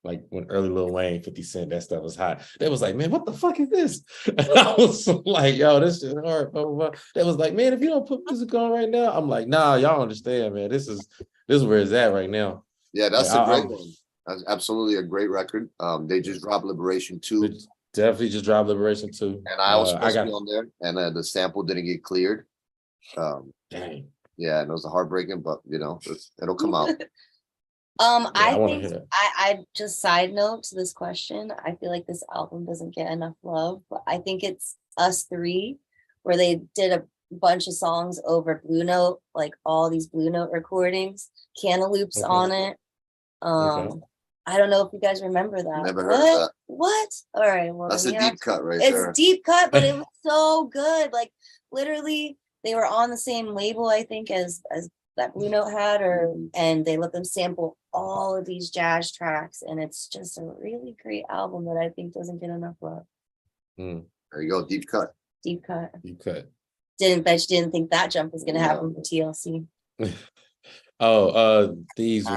like when early Lil Wayne, 50 Cent, that stuff was hot. They was like, man, what the fuck is this? And I was like, yo, this shit hard. Blah, blah, blah. They was like, man, if you don't put music on right now, I'm like, nah, y'all understand, man. This is where it's at right now. Yeah, that's a great one. That's absolutely a great record. They just dropped Liberation 2. Definitely just dropped Liberation 2. And I was supposed to be on there, and the sample didn't get cleared. Dang. Yeah, and it was heartbreaking, but you know, it'll come out. I think I just side note to this question. I feel like this album doesn't get enough love, but I think it's Us Three, where they did a bunch of songs over Blue Note, like all these Blue Note recordings, Cantaloupes on it. I don't know if you guys remember that. Never heard of that. What? All right. Well, that's a deep cut right there. It's deep cut, but it was so good. Like literally, they were on the same label, I think, as that Blue Note had, and they let them sample all of these jazz tracks, and it's just a really great album that I think doesn't get enough love. There you go, deep cut. Deep cut. Didn't think that jump was gonna happen for TLC. These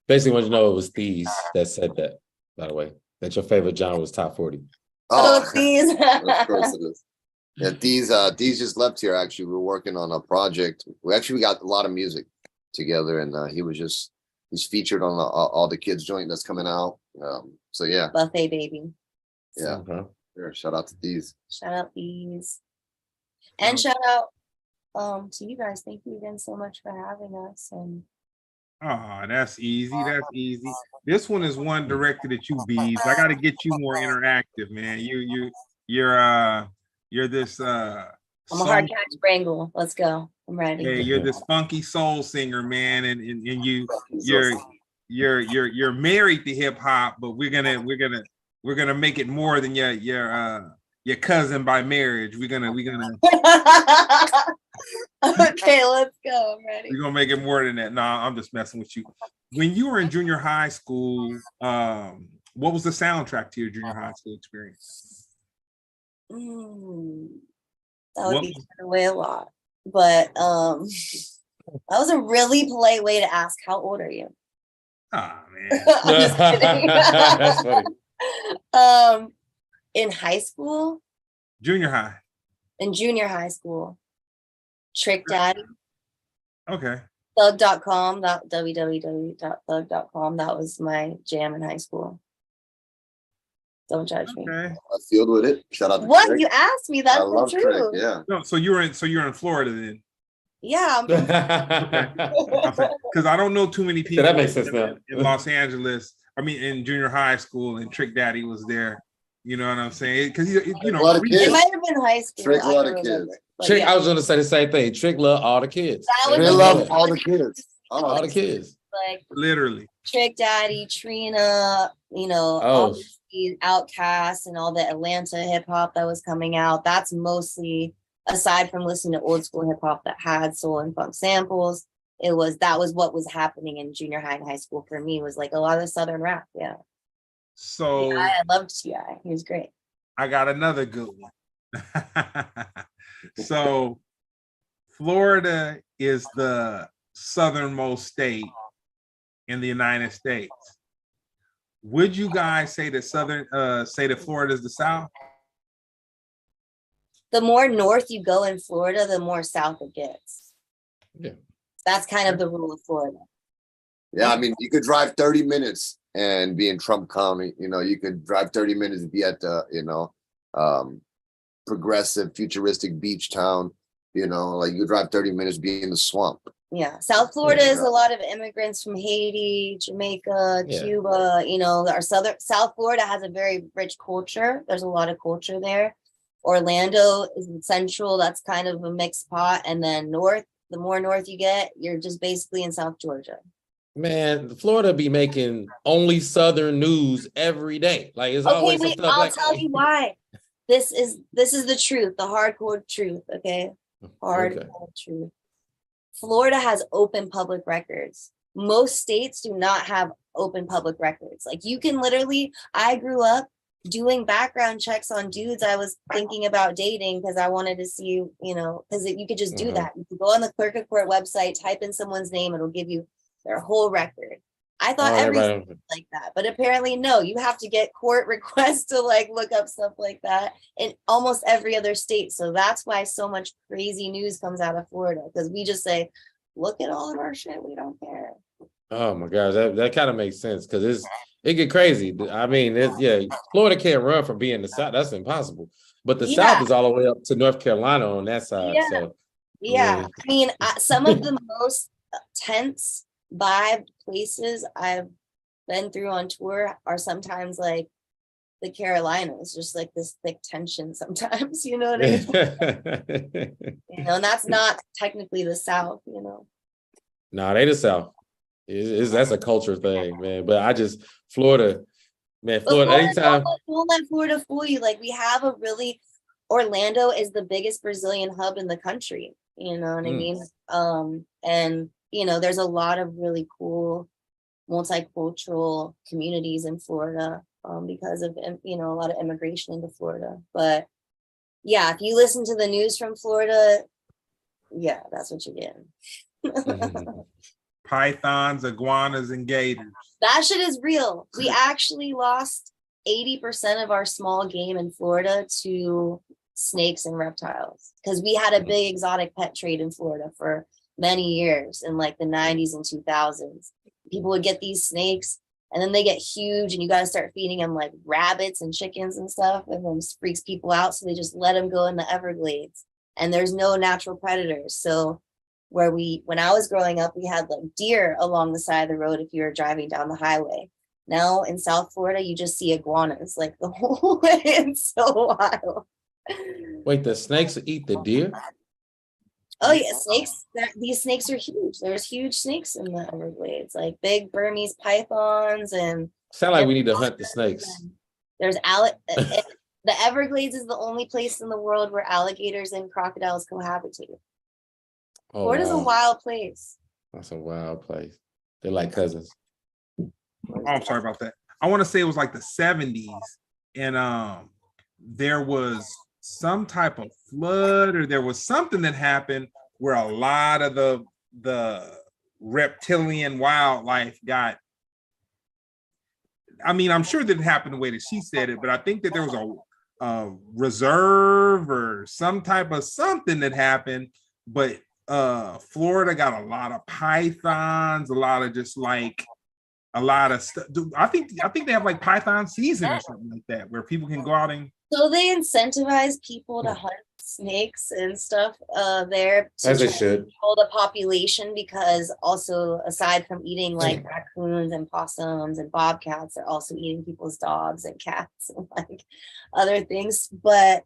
basically want to know it was These that said that, by the way, that your favorite genre was top 40. These. Of course it is. Yeah, These just left here. Actually, we're working on a project. We got a lot of music together, and he's featured on all the kids joint that's coming out. So yeah, Buffet Baby. Yeah, sure. Shout out to These. Shout out These, and shout out to you guys. Thank you again so much for having us. And that's easy. This one is one directed at you, Beebs. I got to get you more interactive, man. You're this I'm a hard catch Brangle. Let's go. I'm ready. Yeah, you're this funky soul singer, man, and you're married to hip hop, but we're gonna make it more than your cousin by marriage. We're gonna Okay, let's go. I'm ready. we're gonna make it more than that. No, I'm just messing with you. When you were in junior high school, what was the soundtrack to your junior high school experience? That would be giving away a lot, but that was a really polite way to ask, how old are you? Ah, man. I'm just kidding. That's funny. In high school, Junior high. in junior high school, Trick Daddy, Okay. thug.com, www.thug.com, that was my jam in high school. Don't judge me. Okay. I filled with it. Shout out to What? Trick. You asked me, that's I the love Trick. truth. Yeah. No, so you're in Florida then. Yeah, Because I don't know too many people That makes sense now. in Los Angeles. I mean, in junior high school, and Trick Daddy was there. You know what I'm saying? Because A lot of it kids. might have been high school. Trick I a lot don't of remember. kids. But Trick, yeah. I was gonna say the same thing. Trick love all the kids. That was They the love best. all the kids. All the kids. Like literally. Trick Daddy, Trina, all the Outcasts and all the Atlanta hip hop that was coming out. That's mostly, aside from listening to old school hip hop that had soul and funk samples, that was what was happening in junior high and high school for me, was like a lot of Southern rap. Yeah. So I loved T.I. He was great. I got another good one. So Florida is the southernmost state in the United States. Would you guys say that Florida is the South? The more north you go in Florida, the more south it gets. Yeah. That's kind of the rule of Florida. Yeah, I mean, you could drive 30 minutes and be in Trump County. You could drive 30 minutes and be at the, progressive, futuristic beach town. Like you could drive 30 minutes, be in the swamp. Yeah, South Florida is a lot of immigrants from Haiti, Jamaica, Cuba. Our South Florida has a very rich culture. There's a lot of culture there. Orlando is central. That's kind of a mixed pot. And then north, the more north you get, you're just basically in South Georgia. Man, Florida be making only Southern news every day. Like it's Okay, always wait, some stuff I'll like tell you why. This is the truth, the hardcore truth. Okay, hardcore truth. Florida has open public records. Most states do not have open public records. Like you can literally, I grew up doing background checks on dudes I was thinking about dating because I wanted to see, because you could just do that. You could go on the clerk of court website, type in someone's name, it'll give you their whole record. I thought everything was like that, but apparently no, you have to get court requests to like look up stuff like that in almost every other state. So that's why so much crazy news comes out of Florida, because we just say, look at all of our shit, we don't care. Oh my gosh, that kind of makes sense because it get crazy. I mean, Florida can't run from being the South. That's impossible. But the South is all the way up to North Carolina on that side. Yeah. So I mean, some of the most tense vibe places I've been through on tour are sometimes like the Carolinas, just like this thick tension sometimes, you know what I mean? And that's not technically the South, Nah, they the South. That's a culture thing, man. But Florida, man, Florida, anytime. Don't let Florida fool you. Like we have Orlando is the biggest Brazilian hub in the country, you know what I mean? And there's a lot of really cool multicultural communities in Florida because of, a lot of immigration into Florida. But yeah, if you listen to the news from Florida, yeah, that's what you're getting. Pythons, iguanas, and gators. That shit is real. We actually lost 80% of our small game in Florida to snakes and reptiles because we had a big exotic pet trade in Florida for many years in like the 90s and 2000s. People would get these snakes and then they get huge and you got to start feeding them like rabbits and chickens and stuff, and then freaks people out. So they just let them go in the Everglades and there's no natural predators. So when I was growing up, we had like deer along the side of the road if you were driving down the highway. Now in South Florida, you just see iguanas like the whole way. It's so wild. Wait, the snakes eat the deer? Oh yeah, snakes. These snakes are huge. There's huge snakes in the Everglades, like big Burmese pythons and Sound like we need to hunt the snakes. there's the Everglades is the only place in the world where alligators and crocodiles cohabitate. Oh, Florida's a wow. wild place. That's a wild place. They're like cousins. Oh, I'm sorry about that. I want to say it was like the 70s, and there was some type of flood, or there was something that happened where a lot of the reptilian wildlife got. I mean, I'm sure that it happened the way that she said it, but I think that there was a reserve or some type of something that happened. But Florida got a lot of pythons, a lot of just like a lot of stuff. I think they have like python season or something like that, where people can go out and. So they incentivize people to hunt snakes and stuff there to As they try to should. control the population, because also aside from eating like raccoons and possums and bobcats, they're also eating people's dogs and cats and like other things. But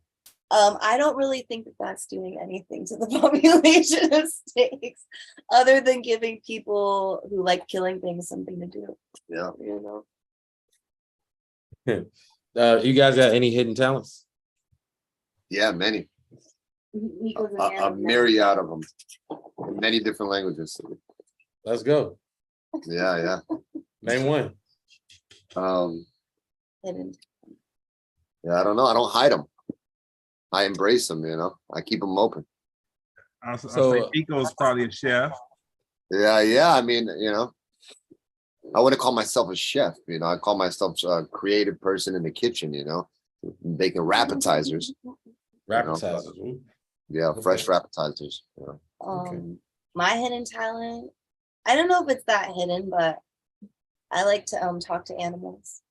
I don't really think that that's doing anything to the population of snakes other than giving people who like killing things something to do. Yeah. You Yeah. You guys got any hidden talents? Yeah, many. Nico's A myriad of them in many different languages. Let's go. Yeah, Name one. yeah. hidden. Yeah, I don't know. I don't hide them. I embrace them, you know. I keep them open. I'll say Nico's probably a chef. Yeah. I mean, you know, I wouldn't call myself a chef, you know. I call myself a creative person in the kitchen, you know, making appetizers. Appetizers. Ooh. Yeah, fresh appetizers. Yeah. Okay. My hidden talent, I don't know if it's that hidden, but I like to talk to animals.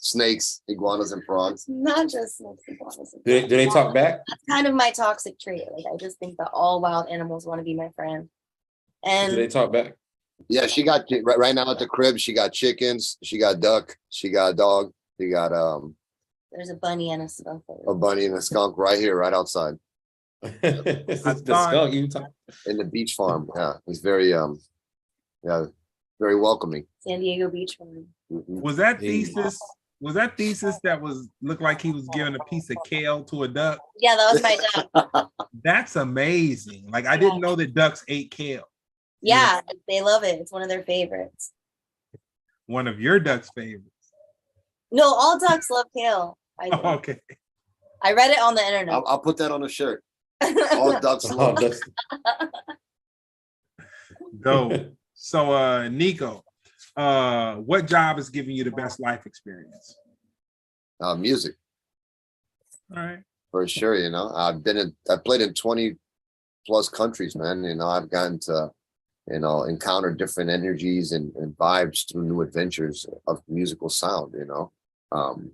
Snakes, iguanas, and frogs. Not just snakes and iguanas. Do they talk back? That's kind of my toxic trait. Like I just think that all wild animals want to be my friend. Do they And talk back? Yeah, she got right now at the crib. She got chickens. She got duck. She got dog. She got there's a bunny and a skunk. a bunny and a skunk right here, right outside The skunk you talk. in the beach farm. Yeah, it's very yeah, very welcoming. San Diego Beach Farm. Mhm. Was that Yeah. thesis? Was that thesis that was looked like he was giving a piece of kale to a duck? Yeah, that was my duck. That's amazing. Like I didn't know that ducks ate kale. Yeah, they love it. It's one of their favorites. One of your duck's favorites. No, all ducks love kale. I think. Okay. I read it on the internet. I'll put that on a shirt. All ducks Oh, love. that's- Dope. So NIKO, what job is giving you the best life experience? Music. All right. For sure, you know. I played in 20 plus countries, man. You know, I've gotten to, you know, encounter different energies and vibes through new adventures of musical sound, you know.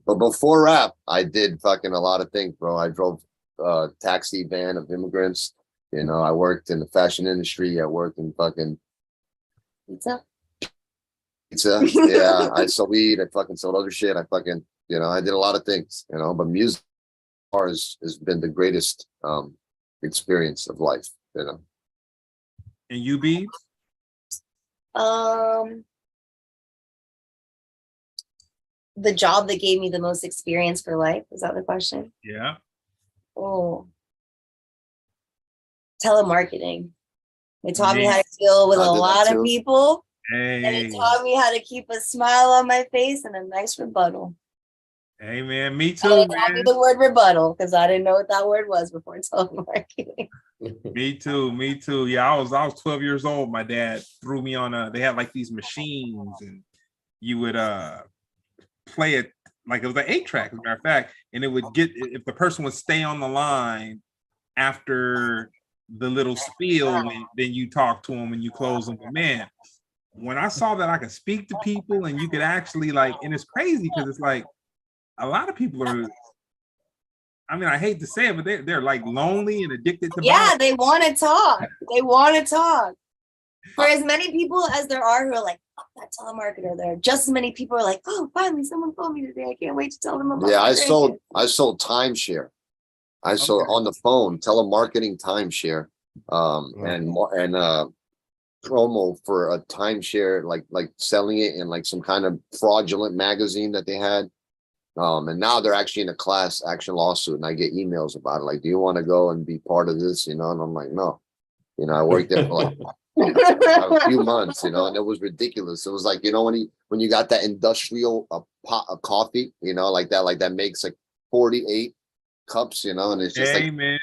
But before rap, I did fucking a lot of things, bro. I drove a taxi van of immigrants. You know, I worked in the fashion industry. I worked in fucking Pizza. pizza. Yeah, I sold weed. I fucking sold other shit. I fucking, you know, I did a lot of things, you know, but music has been the greatest experience of life, you know. And you, Beebs? The job that gave me the most experience for life. Is that the question? Yeah. Oh, telemarketing. It taught me how to Yes. deal with I a did that lot of too. people, and Hey. it taught me how to keep a smile on my face and a nice rebuttal. Hey man, me So too, it taught me man. the word rebuttal because I didn't know what that word was before telemarketing. Me too, me too. Yeah, I was 12 years old. My dad threw me on they had like these machines, and you would play it like it was an 8-track, as a matter of fact, and it would get, if the person would stay on the line after the little spiel, then you talk to them and you close them. But man, when I saw that I could speak to people and you could actually like, and it's crazy because it's like a lot of people are, I mean, I hate to say it, but they're like lonely and addicted to Yeah, violence. they want to talk. They want to talk. For as many people as there are who are like, oh, that telemarketer, there are just as many people are like, oh, finally someone called me today. I can't wait to tell them about Yeah, my I sold racket." timeshare. I saw Okay. on the phone, telemarketing timeshare, and promo for a timeshare, like selling it in like some kind of fraudulent magazine that they had. And now they're actually in a class action lawsuit, and I get emails about it. Like, do you want to go and be part of this? And I'm like, no. I worked there for like a few months, and it was ridiculous. It was like, when you got that industrial pot of coffee, like that makes like 48 cups, and it's just Hey, man.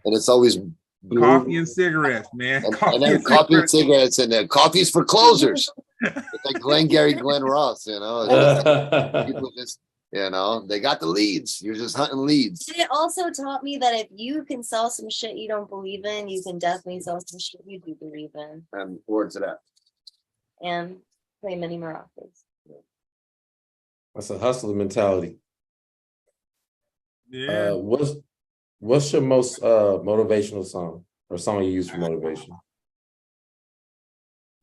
and it's always blue. Coffee and cigarettes, man. And then coffee and cigarettes, and then coffee's for closers. It's like Glengarry Glen Ross, people just, they got the leads. You're just hunting leads. And it also taught me that if you can sell some shit you don't believe in, you can definitely sell some shit you do believe in. And words to that. And play many maracas. That's a hustler mentality. Yeah. What's your most motivational song or song you use for motivation?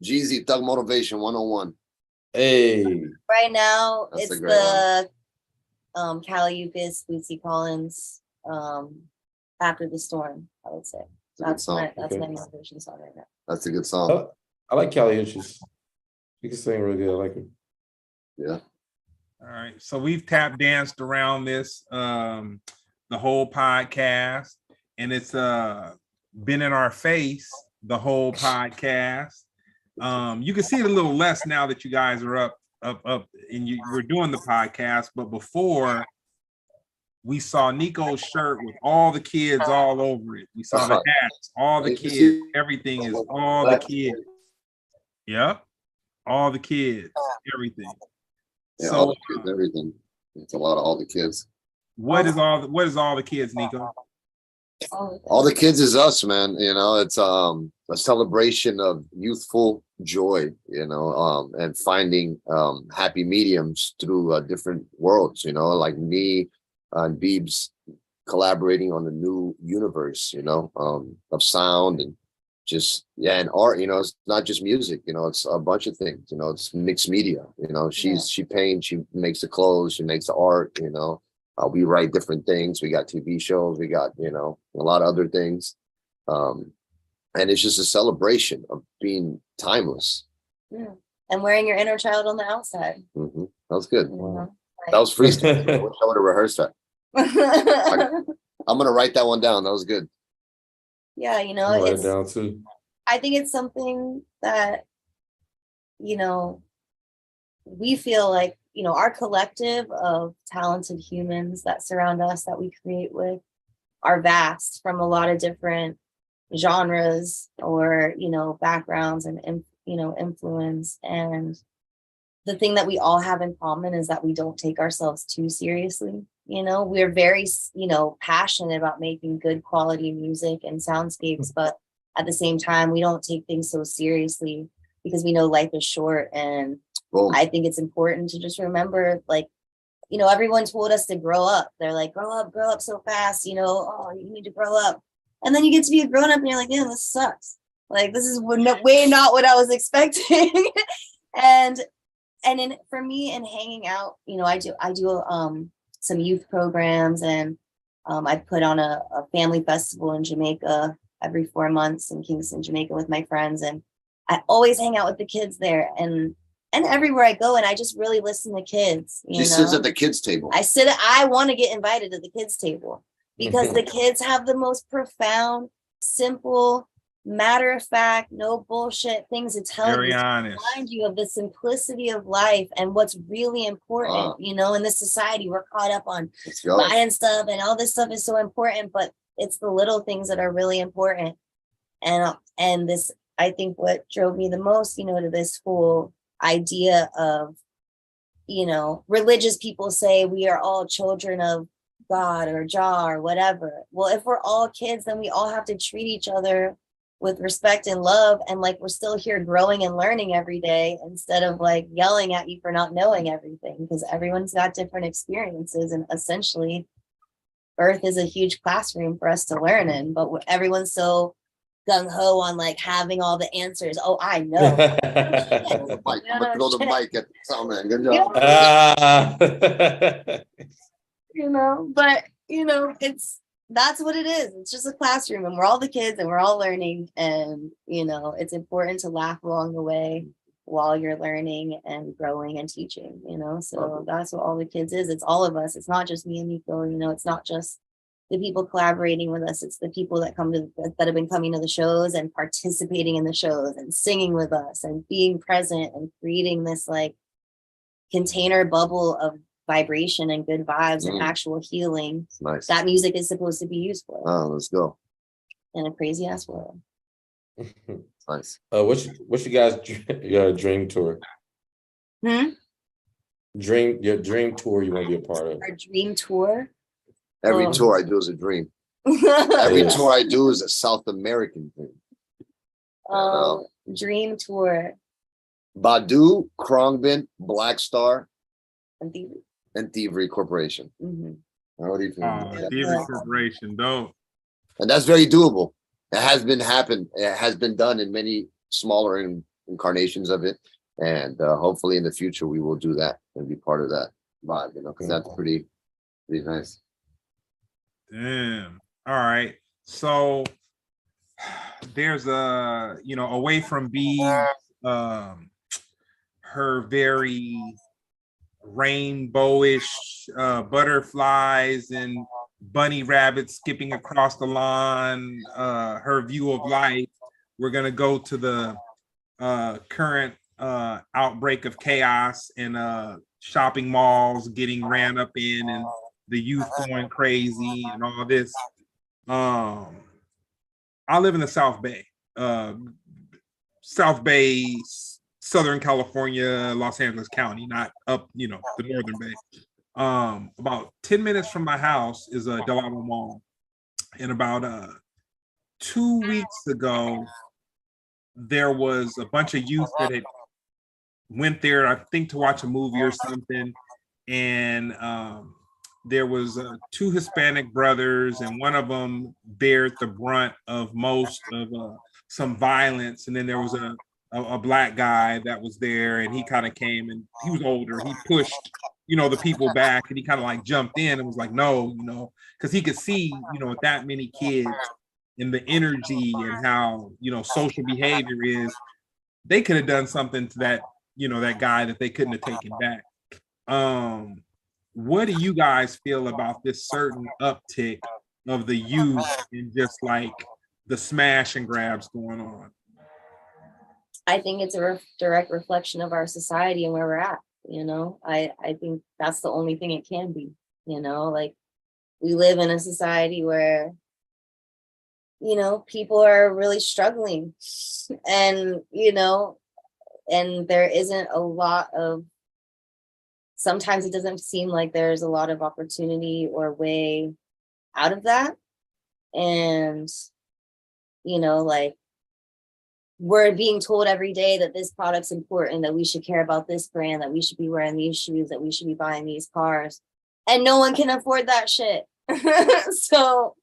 Jeezy, Thug Motivation 101. Hey, Right now, That's it's a great the Caliucas, Bootsy Collins, After the Storm, I would say. It's a good song. That's Okay. my motivation song right now. That's a good song. I like Cali Uchis. You can sing real good. I like him. Yeah. All right. So we've tap danced around this the whole podcast, and it's been in our face the whole podcast. You can see it a little less now that you guys are up, and we're doing the podcast. But before, we saw NIKO's shirt with all the kids all over it. We saw the hats, all the kids. Everything is all the kids. Yep, all the kids, everything. Yeah, So all the kids, everything. It's a lot of all the kids. what is all the kids, NIKO? All the kids is us, man. It's a celebration of youthful joy, and finding happy mediums through different worlds, like me and Beebs collaborating on a new universe, of sound and just, and art. It's not just music, it's a bunch of things, it's mixed media. She paints, she makes the clothes, she makes the art, we write different things. We got TV shows, we got, a lot of other things. And it's just a celebration of being timeless. Yeah. And wearing your inner child on the outside. That was good. Wow. That was freestyle. I wish I would have rehearsed that. I'm going to write that one down. That was good. Yeah, I'll write it down too. I think it's something that, we feel like, our collective of talented humans that surround us, that we create with, are vast from a lot of different genres or, backgrounds and, influence. And the thing that we all have in common is that we don't take ourselves too seriously. We're very, passionate about making good quality music and soundscapes, but at the same time, we don't take things so seriously because we know life is short. And I think it's important to just remember, everyone told us to grow up. They're like, grow up so fast, oh, you need to grow up. And then you get to be a grown up and you're like, yeah, this sucks. Like, this is way not what I was expecting. For me and hanging out, I do some youth programs, and I put on a family festival in Jamaica every 4 months in Kingston, Jamaica with my friends. And I always hang out with the kids there and everywhere I go, and I just really listen to kids. She sits at the kids' table. I want to get invited to the kids' table because the kids have the most profound, simple, matter of fact, no bullshit things to tell Very you, honest. remind you of the simplicity of life and what's really important. In this society, we're caught up on buying stuff, and all this stuff is so important, but it's the little things that are really important. And this, I think, what drove me the most, to this whole idea of, religious people say we are all children of God or Jah or whatever. Well, if we're all kids, then we all have to treat each other with respect and love, and like we're still here growing and learning every day, instead of like yelling at you for not knowing everything, because everyone's got different experiences, and essentially Earth is a huge classroom for us to learn in, but everyone's so gung-ho on like having all the answers. Oh, I know. I'm gonna throw the mic at someone. Good job. But it's that's what it is. It's just a classroom and we're all the kids and we're all learning. And, you know, it's important to laugh along the way while you're learning and growing and teaching, you know? So that's what all the kids is. It's all of us. It's not just me and NIKO, you know, it's not just the people collaborating with us. It's the people that that have been coming to the shows and participating in the shows and singing with us and being present and creating this like container bubble of vibration and good vibes and actual healing. Nice. That music is supposed to be used for. Oh, let's go. In a crazy ass world. Nice. What's you guys your dream tour? Your dream tour you want to be a part of? Our dream tour. Every tour I do is a dream. Every tour I do is a South American dream. Dream tour. Badu, Khruangbin, Black Star, And the and Thievery Corporation. How do you feel? Thievery Corporation, dope. And that's very doable. It has been done in many smaller incarnations of it. And hopefully in the future we will do that and be part of that vibe, you know, because that's pretty nice. Damn. All right. So there's a, you know, away from Beebs, her very rainbowish butterflies and bunny rabbits skipping across the lawn, her view of life. We're gonna go to the current outbreak of chaos and shopping malls getting ran up in and the youth going crazy and all this. I live in the South Bay, Southern California, Los Angeles County, not up, you know, the Northern Bay. About 10 minutes from my house is a Del Amo Mall. And about 2 weeks ago, there was a bunch of youth that had went there, I think, to watch a movie or something. And there was 2 Hispanic brothers, and one of them bared the brunt of most of some violence. And then there was a black guy that was there, and he kind of came, and he was older. He pushed, you know, the people back, and he kind of like jumped in and was like, no, you know, because he could see, you know, with that many kids and the energy and how, you know, social behavior is, they could have done something to that, you know, that guy that they couldn't have taken back. What do you guys feel about this certain uptick of the youth and just like the smash and grabs going on? I think it's a direct reflection of our society and where we're at. You know, I think that's the only thing it can be. You know, like we live in a society where, you know, people are really struggling and, you know, and there isn't a lot of, sometimes it doesn't seem like there's a lot of opportunity or way out of that. And, you know, like we're being told every day that this product's important, that we should care about this brand, that we should be wearing these shoes, that we should be buying these cars, and no one can afford that shit. So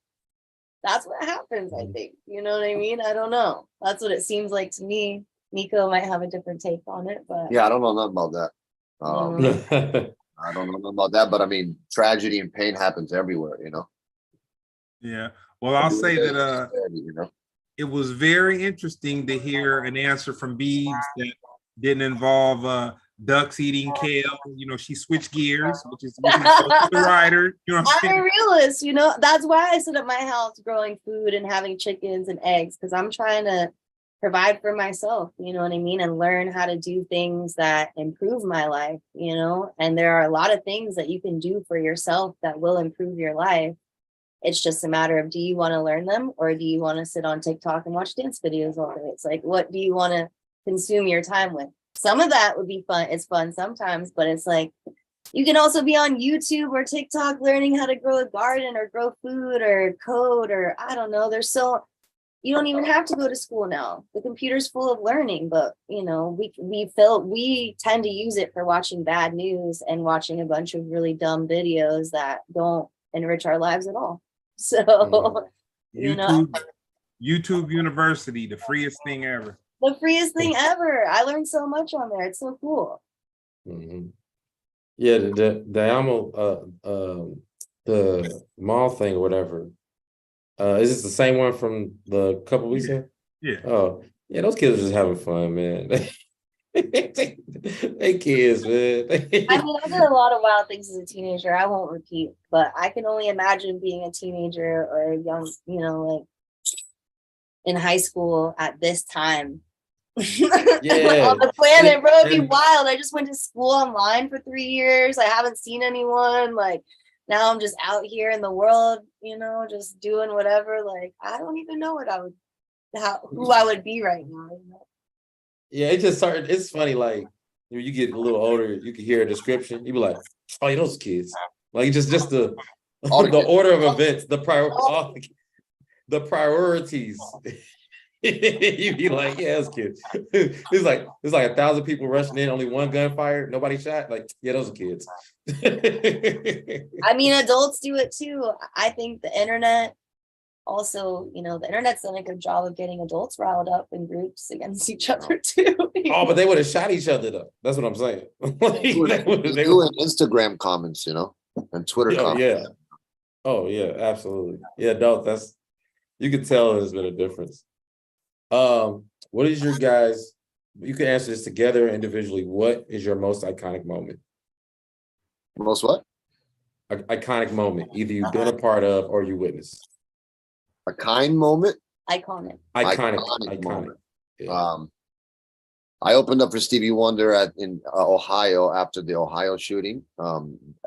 that's what happens, I think. You know what I mean? I don't know. That's what it seems like to me. NIKO might have a different take on it, but yeah, I don't know nothing about that. I don't know nothing about that, but I mean, tragedy and pain happens everywhere, you know. Yeah. Well, I'll say that you know, it was very interesting to hear an answer from Beebs that didn't involve ducks eating kale. You know, she switched gears, which is the writer. You know, I'm a realist. You know, that's why I sit at my house growing food and having chickens and eggs, because I'm trying to provide for myself. You know what I mean, and learn how to do things that improve my life. You know, and there are a lot of things that you can do for yourself that will improve your life. It's just a matter of, do you want to learn them, or do you want to sit on TikTok and watch dance videos all day? It's like, what do you want to consume your time with? Some of that would be fun. It's fun sometimes, but it's like, you can also be on YouTube or TikTok learning how to grow a garden or grow food or code, or I don't know. You don't even have to go to school now. The computer's full of learning, but you know, we tend to use it for watching bad news and watching a bunch of really dumb videos that don't enrich our lives at all. So, you know, YouTube University, the freest thing ever. The freest thing ever. I learned so much on there. It's so cool. Yeah, the mall thing or whatever. Is this the same one from the couple weeks ago? Yeah. Oh, yeah, those kids are just having fun, man. They kids, man. I mean, I did a lot of wild things as a teenager. I won't repeat, but I can only imagine being a teenager or a young, you know, like in high school at this time. Yeah. On the planet, bro, it'd be And- wild. I just went to school online for 3 years. I haven't seen anyone. Like now I'm just out here in the world, you know, just doing whatever. Like I don't even know what I would, who I would be right now. You know? Yeah, it just started. It's funny, like when you get a little older, you can hear a description. You be like, "Oh, yeah, those kids." Like just the All the the kids. order of events, the priorities. You be like, "Yeah, those kids." It's like 1,000 people rushing in, only one gunfire, nobody shot. Like, yeah, those are kids. I mean, adults do it too. I think the internet also, you know, the internet's done a good job of getting adults riled up in groups against each other too. Oh, but they would have shot each other though. That's what I'm saying. Like, They do in Instagram comments, you know, and Twitter oh, comments. yeah. Oh, yeah, absolutely. Yeah, no, that's you can tell there's been a difference. What is your guys? You can answer this together or individually. What is your most iconic moment? Most what? Iconic moment, either you've been a part of or you witnessed. A kind moment. Iconic. Iconic. Moment. Yeah. I opened up for Stevie Wonder in Ohio after the Ohio shooting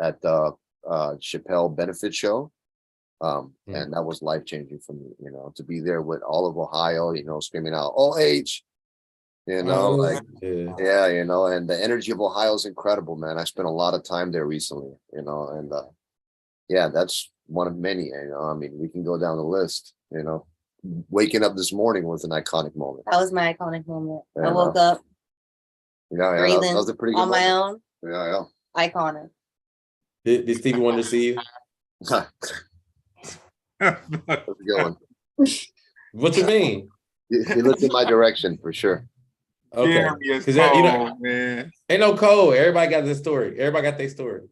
at the Chappelle benefit show. And that was life-changing for me, you know, to be there with all of Ohio, you know, screaming out OH, you know, like, yeah, you know, and the energy of Ohio is incredible, man. I spent a lot of time there recently, you know, and yeah, that's one of many, you know. I mean, we can go down the list, you know. Waking up this morning was an iconic moment. That was my iconic moment. Yeah, I woke up yeah, breathing that was a pretty good on my moment. own. Yeah, Iconic. Did Stevie Wonder see you? yeah. That's a good one. What you mean? He looked in my direction for sure. Okay, Jeremy is because you know, cold, man. ain't no code. Everybody got their story. Everybody got their story.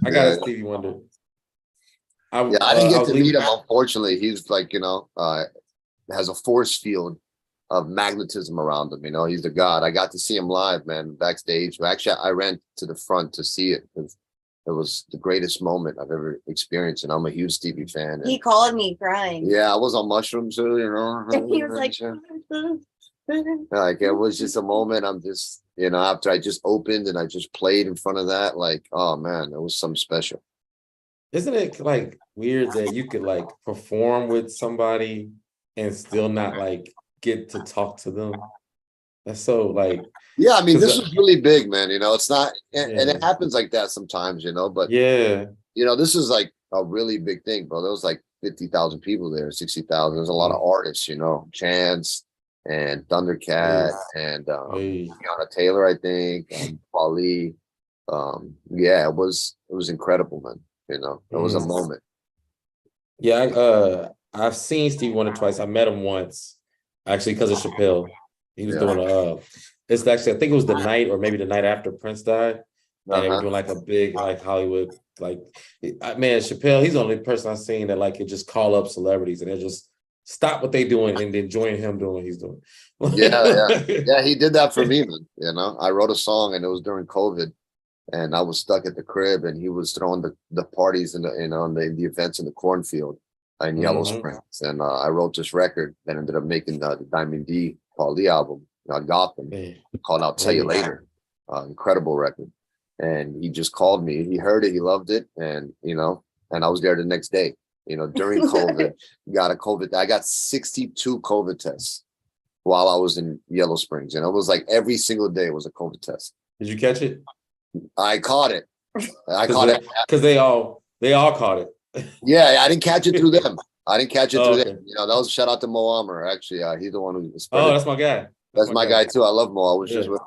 I got a Stevie Wonder. I didn't get to meet leaving. him, unfortunately. He's like, you know, has a force field of magnetism around him. You know, he's the god. I got to see him live, man, backstage. Actually, I ran to the front to see it. It was the greatest moment I've ever experienced, and I'm a huge Stevie fan. He called me crying. Yeah, I was on mushrooms too, you know. He was like, like it was just a moment. I'm just, you know, after I just opened and I just played in front of that, like, oh man, it was something special. Isn't it like weird that you could like perform with somebody and still not like get to talk to them? That's so like, yeah, I mean, this 'cause, was really big, man. You know, it's not, and Yeah. it happens like that sometimes, you know, but yeah, you know, this is like a really big thing, bro. There was like 50,000 people there, 60,000. There's a lot of artists, you know, Chance and Thundercat and hey. Tiana Taylor, I think, and Paulie. Yeah, it was incredible, man. You know, it was a moment. Yeah, I've seen Stevie Wonder twice. I met him once, actually, because of Chappelle. He was doing it's actually, I think it was the night or maybe the night after Prince died. And they were doing like a big like Hollywood, like man, Chappelle, he's the only person I've seen that like could just call up celebrities and they just stop what they doing and then join him doing what he's doing. Yeah, he did that for me, man. You know, I wrote a song and it was during COVID. And I was stuck at the crib, and he was throwing the parties and the events in the cornfield in Yellow Springs. And I wrote this record that ended up making the Diamond D Paul Lee album, Gotham, called "I'll Tell You Later." Incredible record. And he just called me. He heard it. He loved it. And you know, and I was there the next day. You know, during COVID, I got 62 COVID tests while I was in Yellow Springs, and it was like every single day was a COVID test. Did you catch it? I caught it. Because they all caught it. Yeah, I didn't catch it through them. I didn't catch it through them. You know, that was shout out to Mo Amer. Actually, he's the one who spread it. That's my guy. That's my guy too. I love Mo. I was just with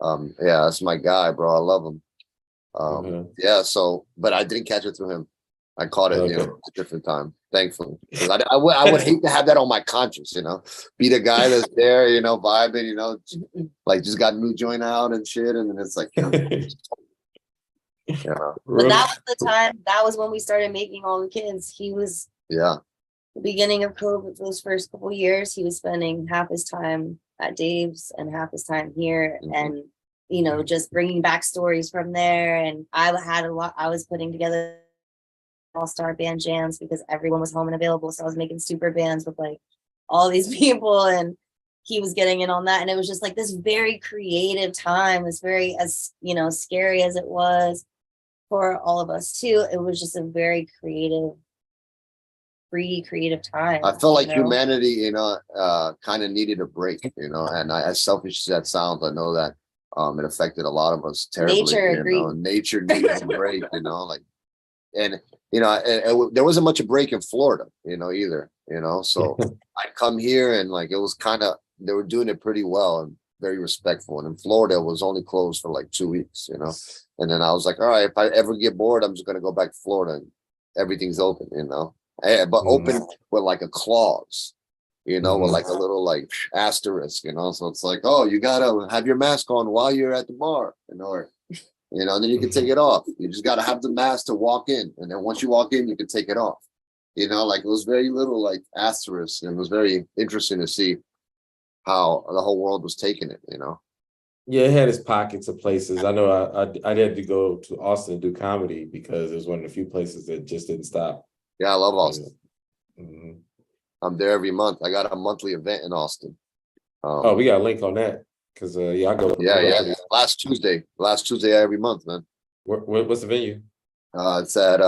him. Yeah, that's my guy, bro. I love him. Yeah, so but I didn't catch it through him. I caught it, you know, at a different time, thankfully. I would hate to have that on my conscience, you know. Be the guy that's there, you know, vibing, you know, like just got a new joint out and shit, and then it's like, you know. But that was the time. That was when we started making all the kids. He was the beginning of COVID, those first couple years, he was spending half his time at Dave's and half his time here, and just bringing back stories from there. And I was putting together all-star band jams because everyone was home and available, so I was making super bands with like all these people, and he was getting in on that. And it was just like this very creative time. It's very, as scary as it was for all of us too, it was just a very creative time. I felt like humanity, kind of needed a break, and as selfish as that sounds, I know that it affected a lot of us terribly. Nature needed a break, and there wasn't much a break in Florida, either, so I'd come here and like it was kind of, they were doing it pretty well and very respectful. And in Florida, it was only closed for like 2 weeks, and then I was like, all right, if I ever get bored, I'm just going to go back to Florida and everything's open, but open with like a clause, with like a little like asterisk, so it's like, oh, you gotta have your mask on while you're at the bar, or and then you can take it off. You just gotta have the mask to walk in, and then once you walk in, you can take it off. Like it was very little like asterisks, and it was very interesting to see how the whole world was taking it. Yeah, it had its pockets of places. I know I had to go to Austin to do comedy because it was one of the few places that just didn't stop. Yeah, I love Austin. I'm there every month. I got a monthly event in Austin. We got a link on that because I go. Yeah. Last Tuesday every month, man. What's the venue? It's at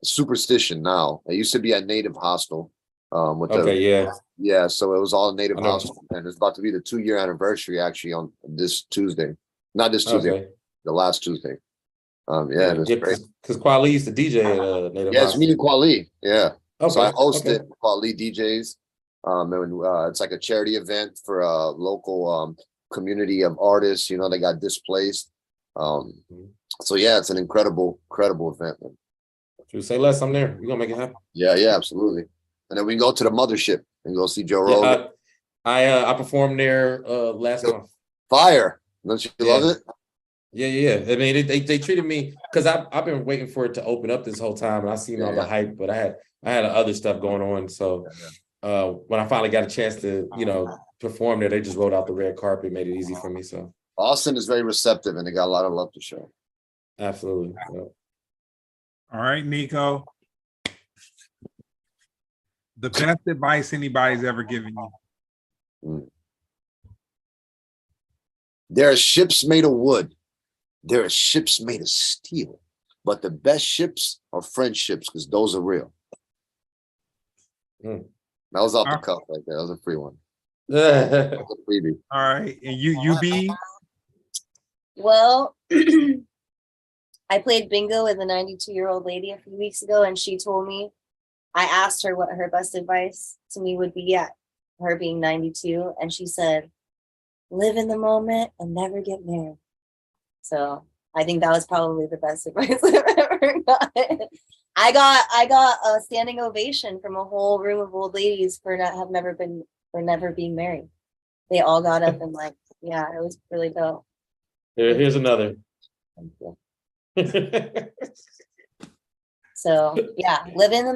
Superstition now. It used to be at Native Hostel. So it was all Native Hostel, and it's about to be the 2-year anniversary actually on this Tuesday. Not this Tuesday, the last Tuesday. It's great. Because Kweli used to DJ at Native Hostel. It's me and Kweli. Yeah. Okay. So I hosted Kweli DJs. And it's like a charity event for a local community of artists, they got displaced. So yeah, it's an incredible event, man. You say less, I'm there. We're gonna make it happen. Yeah, absolutely. And then we can go to the mothership and go see Joe Rogan. I performed there last month. Fire. Don't you love it? Yeah. I mean, they treated me because I've been waiting for it to open up this whole time, and I seen all the hype, but I had other stuff going on. So when I finally got a chance to, perform there, they just rolled out the red carpet, made it easy for me. So Austin is very receptive, and they got a lot of love to show. Absolutely. Yeah. All right, NIKO. The best advice anybody's ever given you. There are ships made of wood. There are ships made of steel. But the best ships are friendships, because those are real. That was off the cuff right there. That was a free one. That was a freebie. All right. And you be? Well, I played bingo with a 92-year-old lady a few weeks ago, and she told me, I asked her what her best advice to me would be at her being 92, and she said, live in the moment and never get married. So I think that was probably the best advice I've ever gotten. I got a standing ovation from a whole room of old ladies for never being married. They all got up and it was really dope. Here's another. Thank you. So yeah, live in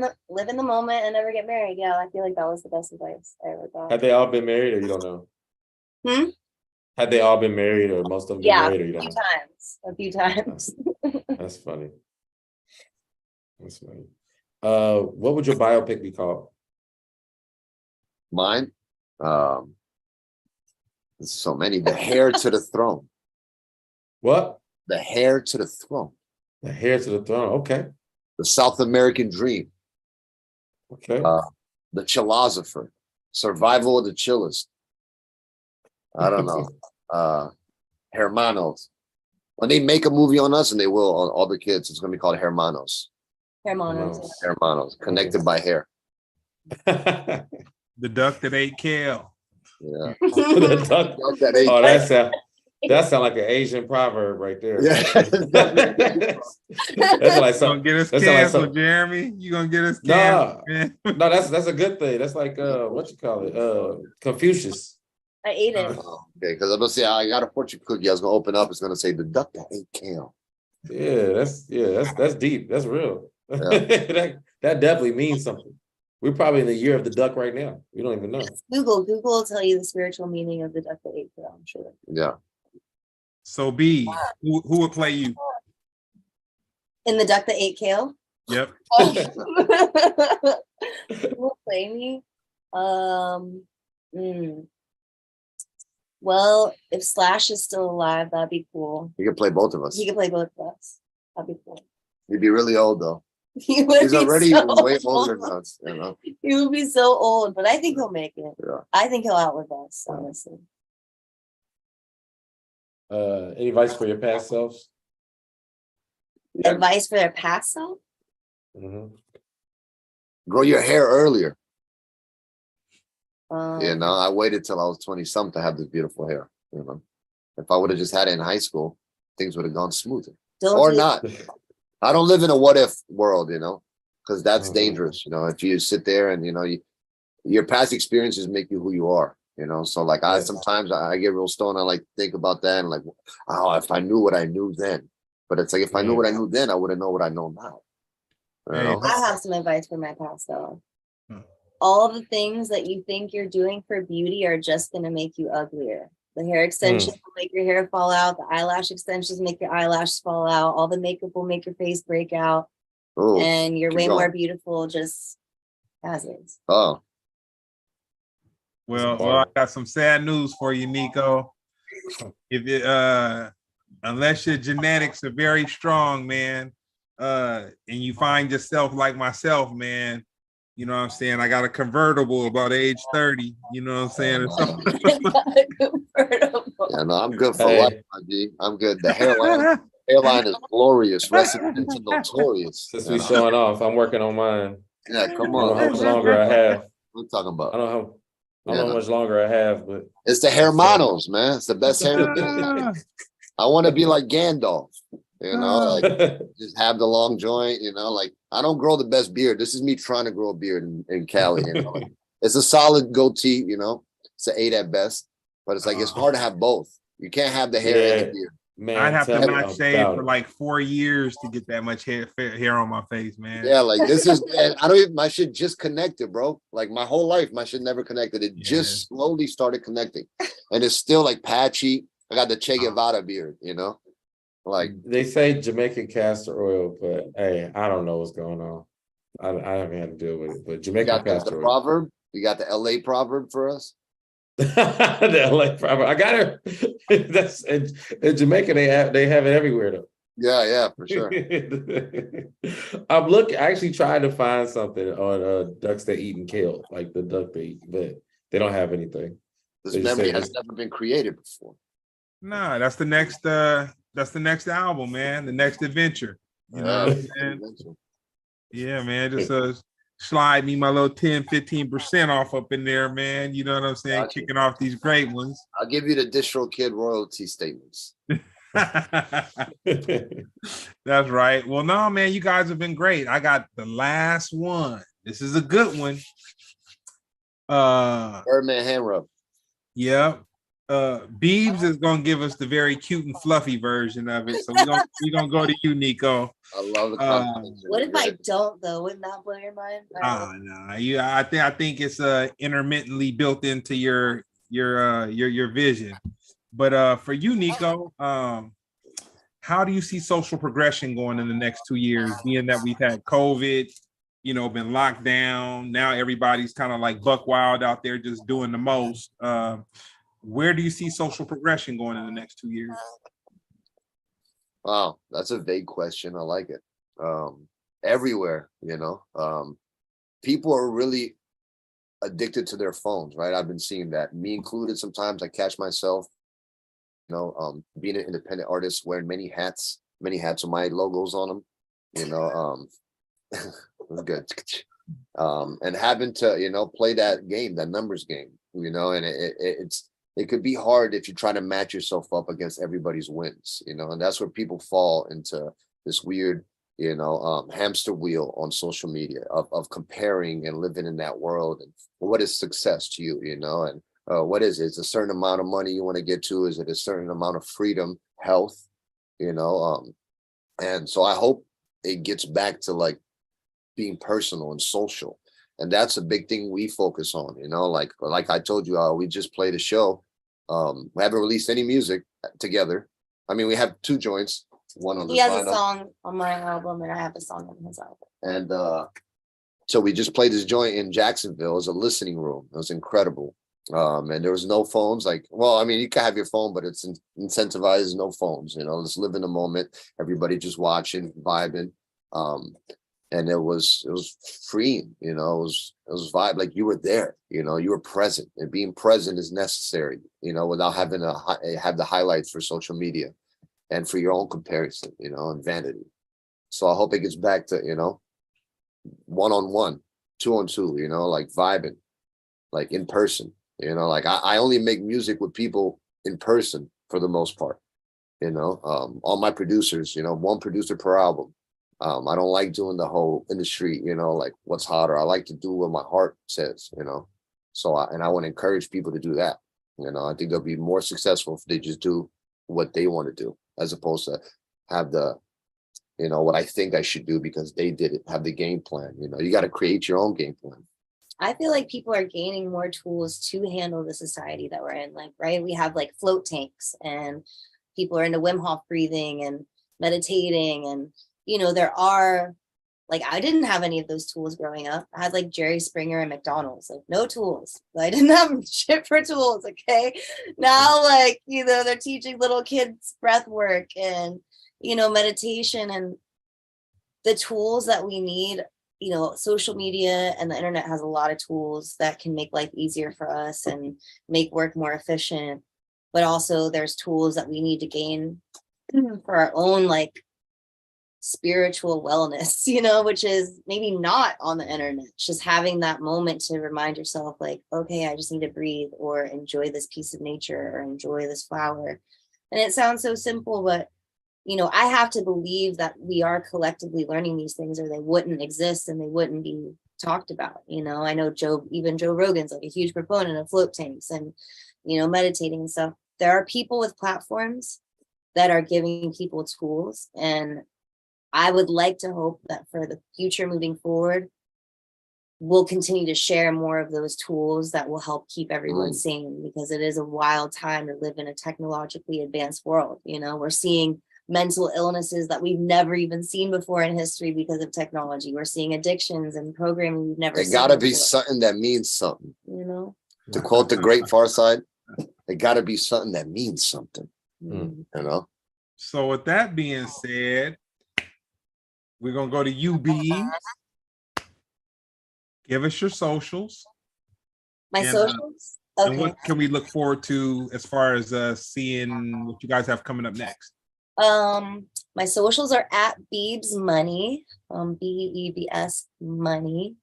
the moment and never get married. Yeah, I feel like that was the best advice I ever got. Had they all been married, or you don't know? Had they all been married, or most of them been married, or you don't know? A few times. That's funny. That's funny. What would your biopic be called? Mine? There's so many. The Heir to the Throne. What? The Heir to the Throne. The Heir to the Throne. Okay. The South American Dream. Okay. The Chilosopher. Survival of the Chillest. I don't know. Hermanos. When they make a movie on us, and they will on all the kids, it's going to be called Hermanos. Hermanos. Connected by hair. The duck that ate kale. Yeah. The duck that ate kale. That sounds like an Asian proverb right there. Yeah. That's like something. Get us canceled, Jeremy. You gonna get us canceled? No, that's a good thing. That's like what you call it? Confucius. I ate it. Okay, because I'm gonna say I got a fortune cookie. I was gonna open up. It's gonna say the duck that ate kale. Yeah, that's deep. That's real. Yeah. that definitely means something. We're probably in the year of the duck right now. We don't even know. Google will tell you the spiritual meaning of the duck that ate tail, I'm sure. Yeah. So B, who would play you? In the duck that ate kale? Yep. Who will play me? Well, if Slash is still alive, that'd be cool. You can play both of us. He could play both of us. That'd be cool. He'd be really old though. He would He's be already so way older old. than us, you know. He would be so old, but I think he'll make it. Yeah. I think he'll outlive us, honestly. Any advice for your past selves? Yeah. Advice for their past self? Grow your hair earlier. Um, You know, I waited till I was 20 something to have this beautiful hair. You know, if I would have just had it in high school, things would have gone smoother. don't Or do- not. I don't live in a what if world, you know, because that's Mhm. dangerous. You know, if you sit there and, you know, your past experiences make you who you are, you know. So like I Yeah. sometimes I get real stoned. I like think about that and like, oh, if I knew what I knew then. But it's like if I knew Mhm. what I knew then, I wouldn't know what I know now. You Hey, know? I have some advice for my past self. Hmm. All the things that you think you're doing for beauty are just going to make you uglier. The hair extensions will make your hair fall out. The eyelash extensions make your eyelashes fall out. All the makeup will make your face break out. Oh, And you're keep way more going. beautiful just as is. Oh, Well, I got some sad news for you, NIKO. If it unless your genetics are very strong, man, and you find yourself like myself, man, you know what I'm saying? I got a convertible about age 30, you know what I'm saying? Or something. yeah, no, I'm good for Hey. life, my G. I'm good. The hairline is glorious. Rest in peace to Notorious. Since you we know? showing off, I'm working on mine. Yeah, I come don't know how on. much longer I have. What are talking I about? don't know how much longer I have, but It's the hair monos, man. It's the best hair. in the business. I want to be like Gandalf, you know, like just have the long joint, you know, like I don't grow the best beard. This is me trying to grow a beard in Cali. You know? Like, it's a solid goatee, you know, it's an 8 at best, but it's like it's hard to have both. You can't have the hair and the beard. man, I'd have to tell me not shave about for it. like 4 years to get that much hair on my face, man. Yeah, like this is, and I don't even, my shit just connected, bro. Like my whole life, my shit never connected. It just slowly started connecting, and it's still like patchy. I got the Che Guevara beard, you know, like They say Jamaican castor oil, but hey, I don't know what's going on. I haven't had to deal with it, but you Jamaican got the castor oil. proverb. You got the LA proverb for us. The LA proverb. I got it. That's in Jamaica. They have it everywhere though. Yeah, for sure. I actually tried to find something on ducks that eat and kale, like the duck they eat, but they don't have anything. This They just memory say has never been created before. Nah, that's the next album, man. The next adventure. You know what I'm saying? Yeah, man. Just slide me my little 10-15% off up in there, man. You know what I'm saying? Gotcha. Kicking off these great ones. I'll give you the Distro Kid royalty statements. That's right. Well, no, man, you guys have been great. I got the last one. This is a good one. Birdman hand rub. Yeah. Beebs is gonna give us the very cute and fluffy version of it. So we're gonna go to you, NIKO. I love the conversation. What if I don't though? Wouldn't that blow your mind? No, I think it's intermittently built into your vision. But for you, NIKO, how do you see social progression going in the next 2 years, being that we've had COVID, you know, been locked down, now everybody's kind of like buck wild out there just doing the most. Where do you see social progression going in the next 2 years? Wow, that's a vague question. I like it. Everywhere, you know, people are really addicted to their phones, right? I've been seeing that, me included. Sometimes I catch myself, you know, being an independent artist, wearing many hats with my logos on them, you know, good. And having to, you know, play that game, that numbers game, you know, and it could be hard if you try to match yourself up against everybody's wins, you know, and that's where people fall into this weird, you know, hamster wheel on social media of comparing and living in that world. And what is success to you, you know, and what is it? It's a certain amount of money you want to get to. Is it a certain amount of freedom, health, you know? And so I hope it gets back to like being personal and social. And that's a big thing we focus on, you know, like I told you, we just played a show. We haven't released any music together. I mean, we have 2 joints, one on He this has a vinyl. song on my album, and I have a song on his album. And so we just played this joint in Jacksonville. It was a listening room. It was incredible. And there was no phones. Like, well, I mean, you can have your phone, but it's incentivized no phones. You know, let's live in the moment. Everybody just watching, vibing. And it was freeing. You know, it was vibe. Like you were there. You know, you were present, and being present is necessary. You know, without having to have the highlights for social media and for your own comparison. You know, and vanity. So I hope it gets back to, you know, 1-on-1, 2-on-2, you know, like vibing, like in person, you know, like I only make music with people in person for the most part, you know, all my producers, you know, 1 producer per album. I don't like doing the whole in the street, you know, like what's hotter. I like to do what my heart says, you know, so I want to encourage people to do that. You know, I think they'll be more successful if they just do what they want to do, as opposed to have the, you know, what I think I should do because they did it, have the game plan. You know, you got to create your own game plan. I feel like people are gaining more tools to handle the society that we're in. Like, right, we have like float tanks, and people are into Wim Hof breathing and meditating. And, you know, there are, like, I didn't have any of those tools growing up. I had like Jerry Springer and McDonald's, like no tools. I didn't have shit for tools. Okay. Now, like, you know, they're teaching little kids breath work and, you know, meditation, and the tools that we need. You know, social media and the internet has a lot of tools that can make life easier for us and make work more efficient. But also there's tools that we need to gain for our own like spiritual wellness, you know, which is maybe not on the internet. It's just having that moment to remind yourself like, okay, I just need to breathe or enjoy this piece of nature or enjoy this flower. And it sounds so simple, but you know, I have to believe that we are collectively learning these things, or they wouldn't exist and they wouldn't be talked about. You know, I know even Joe Rogan's like a huge proponent of float tanks and, you know, meditating and stuff. There are people with platforms that are giving people tools. And I would like to hope that for the future moving forward, we'll continue to share more of those tools that will help keep everyone sane, because it is a wild time to live in a technologically advanced world. You know, we're seeing mental illnesses that we've never even seen before in history because of technology. We're seeing addictions and programming we've never seen. It gotta be before. something that means something. You know, to quote the great Pharcyde, it gotta be something that means something. You know. So with that being said, we're gonna go to you, Beebs. Give us your socials. My And, socials. And Okay. what can we look forward to as far as seeing what you guys have coming up next? My socials are at Beebs Money, Beebs Money,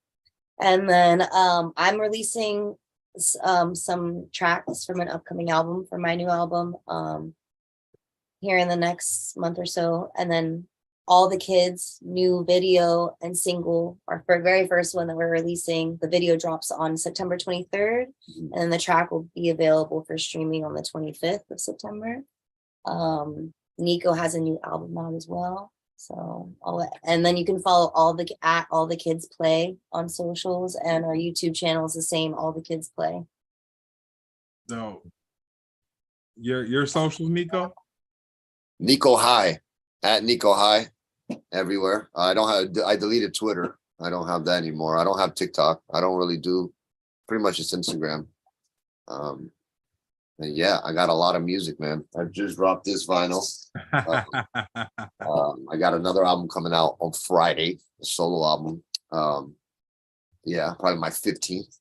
and then I'm releasing some tracks from an upcoming album, for my new album, here in the next month or so, and then All the Kids new video and single, our very first one that we're releasing. The video drops on September 23rd, and then the track will be available for streaming on the 25th of September. NIKO has a new album out as well. So and then you can follow All the Kids Play on socials, and our YouTube channel is the same, All the Kids Play. So your socials, NIKO? NIKO High, at NIKO High, everywhere. I deleted Twitter. I don't have that anymore. I don't have TikTok. I don't really do. Pretty much it's Instagram. And yeah, I got a lot of music, man. I just dropped this vinyl. I got another album coming out on Friday, a solo album. Yeah, probably my 15th.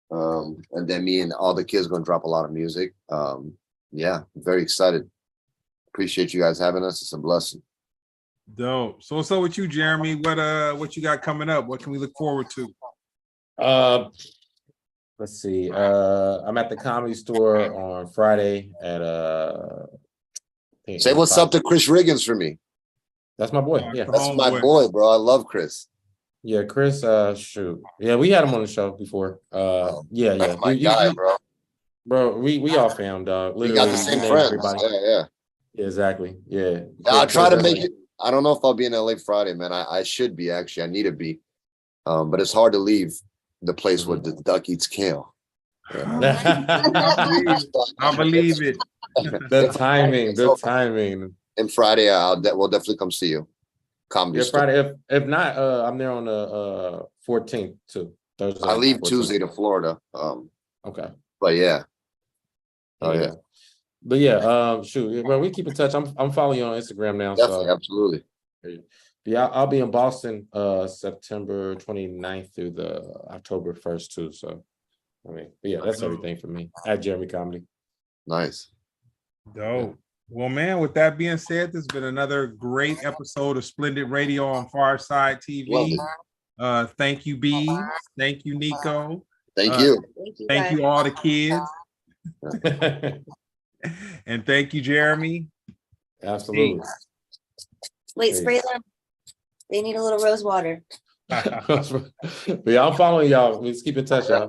And then me and All the Kids gonna drop a lot of music. Yeah, I'm very excited. Appreciate you guys having us. It's a blessing. Dope. So what's up with you, Jeremy? What you got coming up? What can we look forward to? Let's see. I'm at the Comedy Store on Friday at Say what's up to Chris Riggins for me. That's my boy. Yeah. That's my boy, bro. I love Chris. Yeah, Chris, shoot. Yeah, we had him on the show before. Yeah. That's my guy, bro. Bro, we all fam, dog. We got the same friends. Yeah. Exactly. Yeah. I'll try to make it. I don't know if I'll be in LA Friday, man. I should be, actually. I need to be. But it's hard to leave the place where the duck eats kale. I believe it. The timing. And Friday, we'll definitely come see you. Comedy Yeah, store. Friday. If not, I'm there on the 14th too. Thursday. I leave 14th. Tuesday to Florida. Okay. But yeah. Oh yeah. But yeah, shoot. Well, we keep in touch. I'm following you on Instagram now. Definitely, So absolutely. yeah, I'll be in Boston September 29th through the October 1st too. So I mean, but yeah, that's everything for me at Jeremy Comedy. Nice. Dope. Well, man, with that being said, this has been another great episode of Splendid Radio on PharcydeTv. Thank you, Beebs. Thank you, NIKO. Thank you. Thank you, all the kids. And thank you, Jeremy. Absolutely. Wait, spray them. They need a little rose water. But yeah, I'm following y'all. Let's keep in touch, y'all.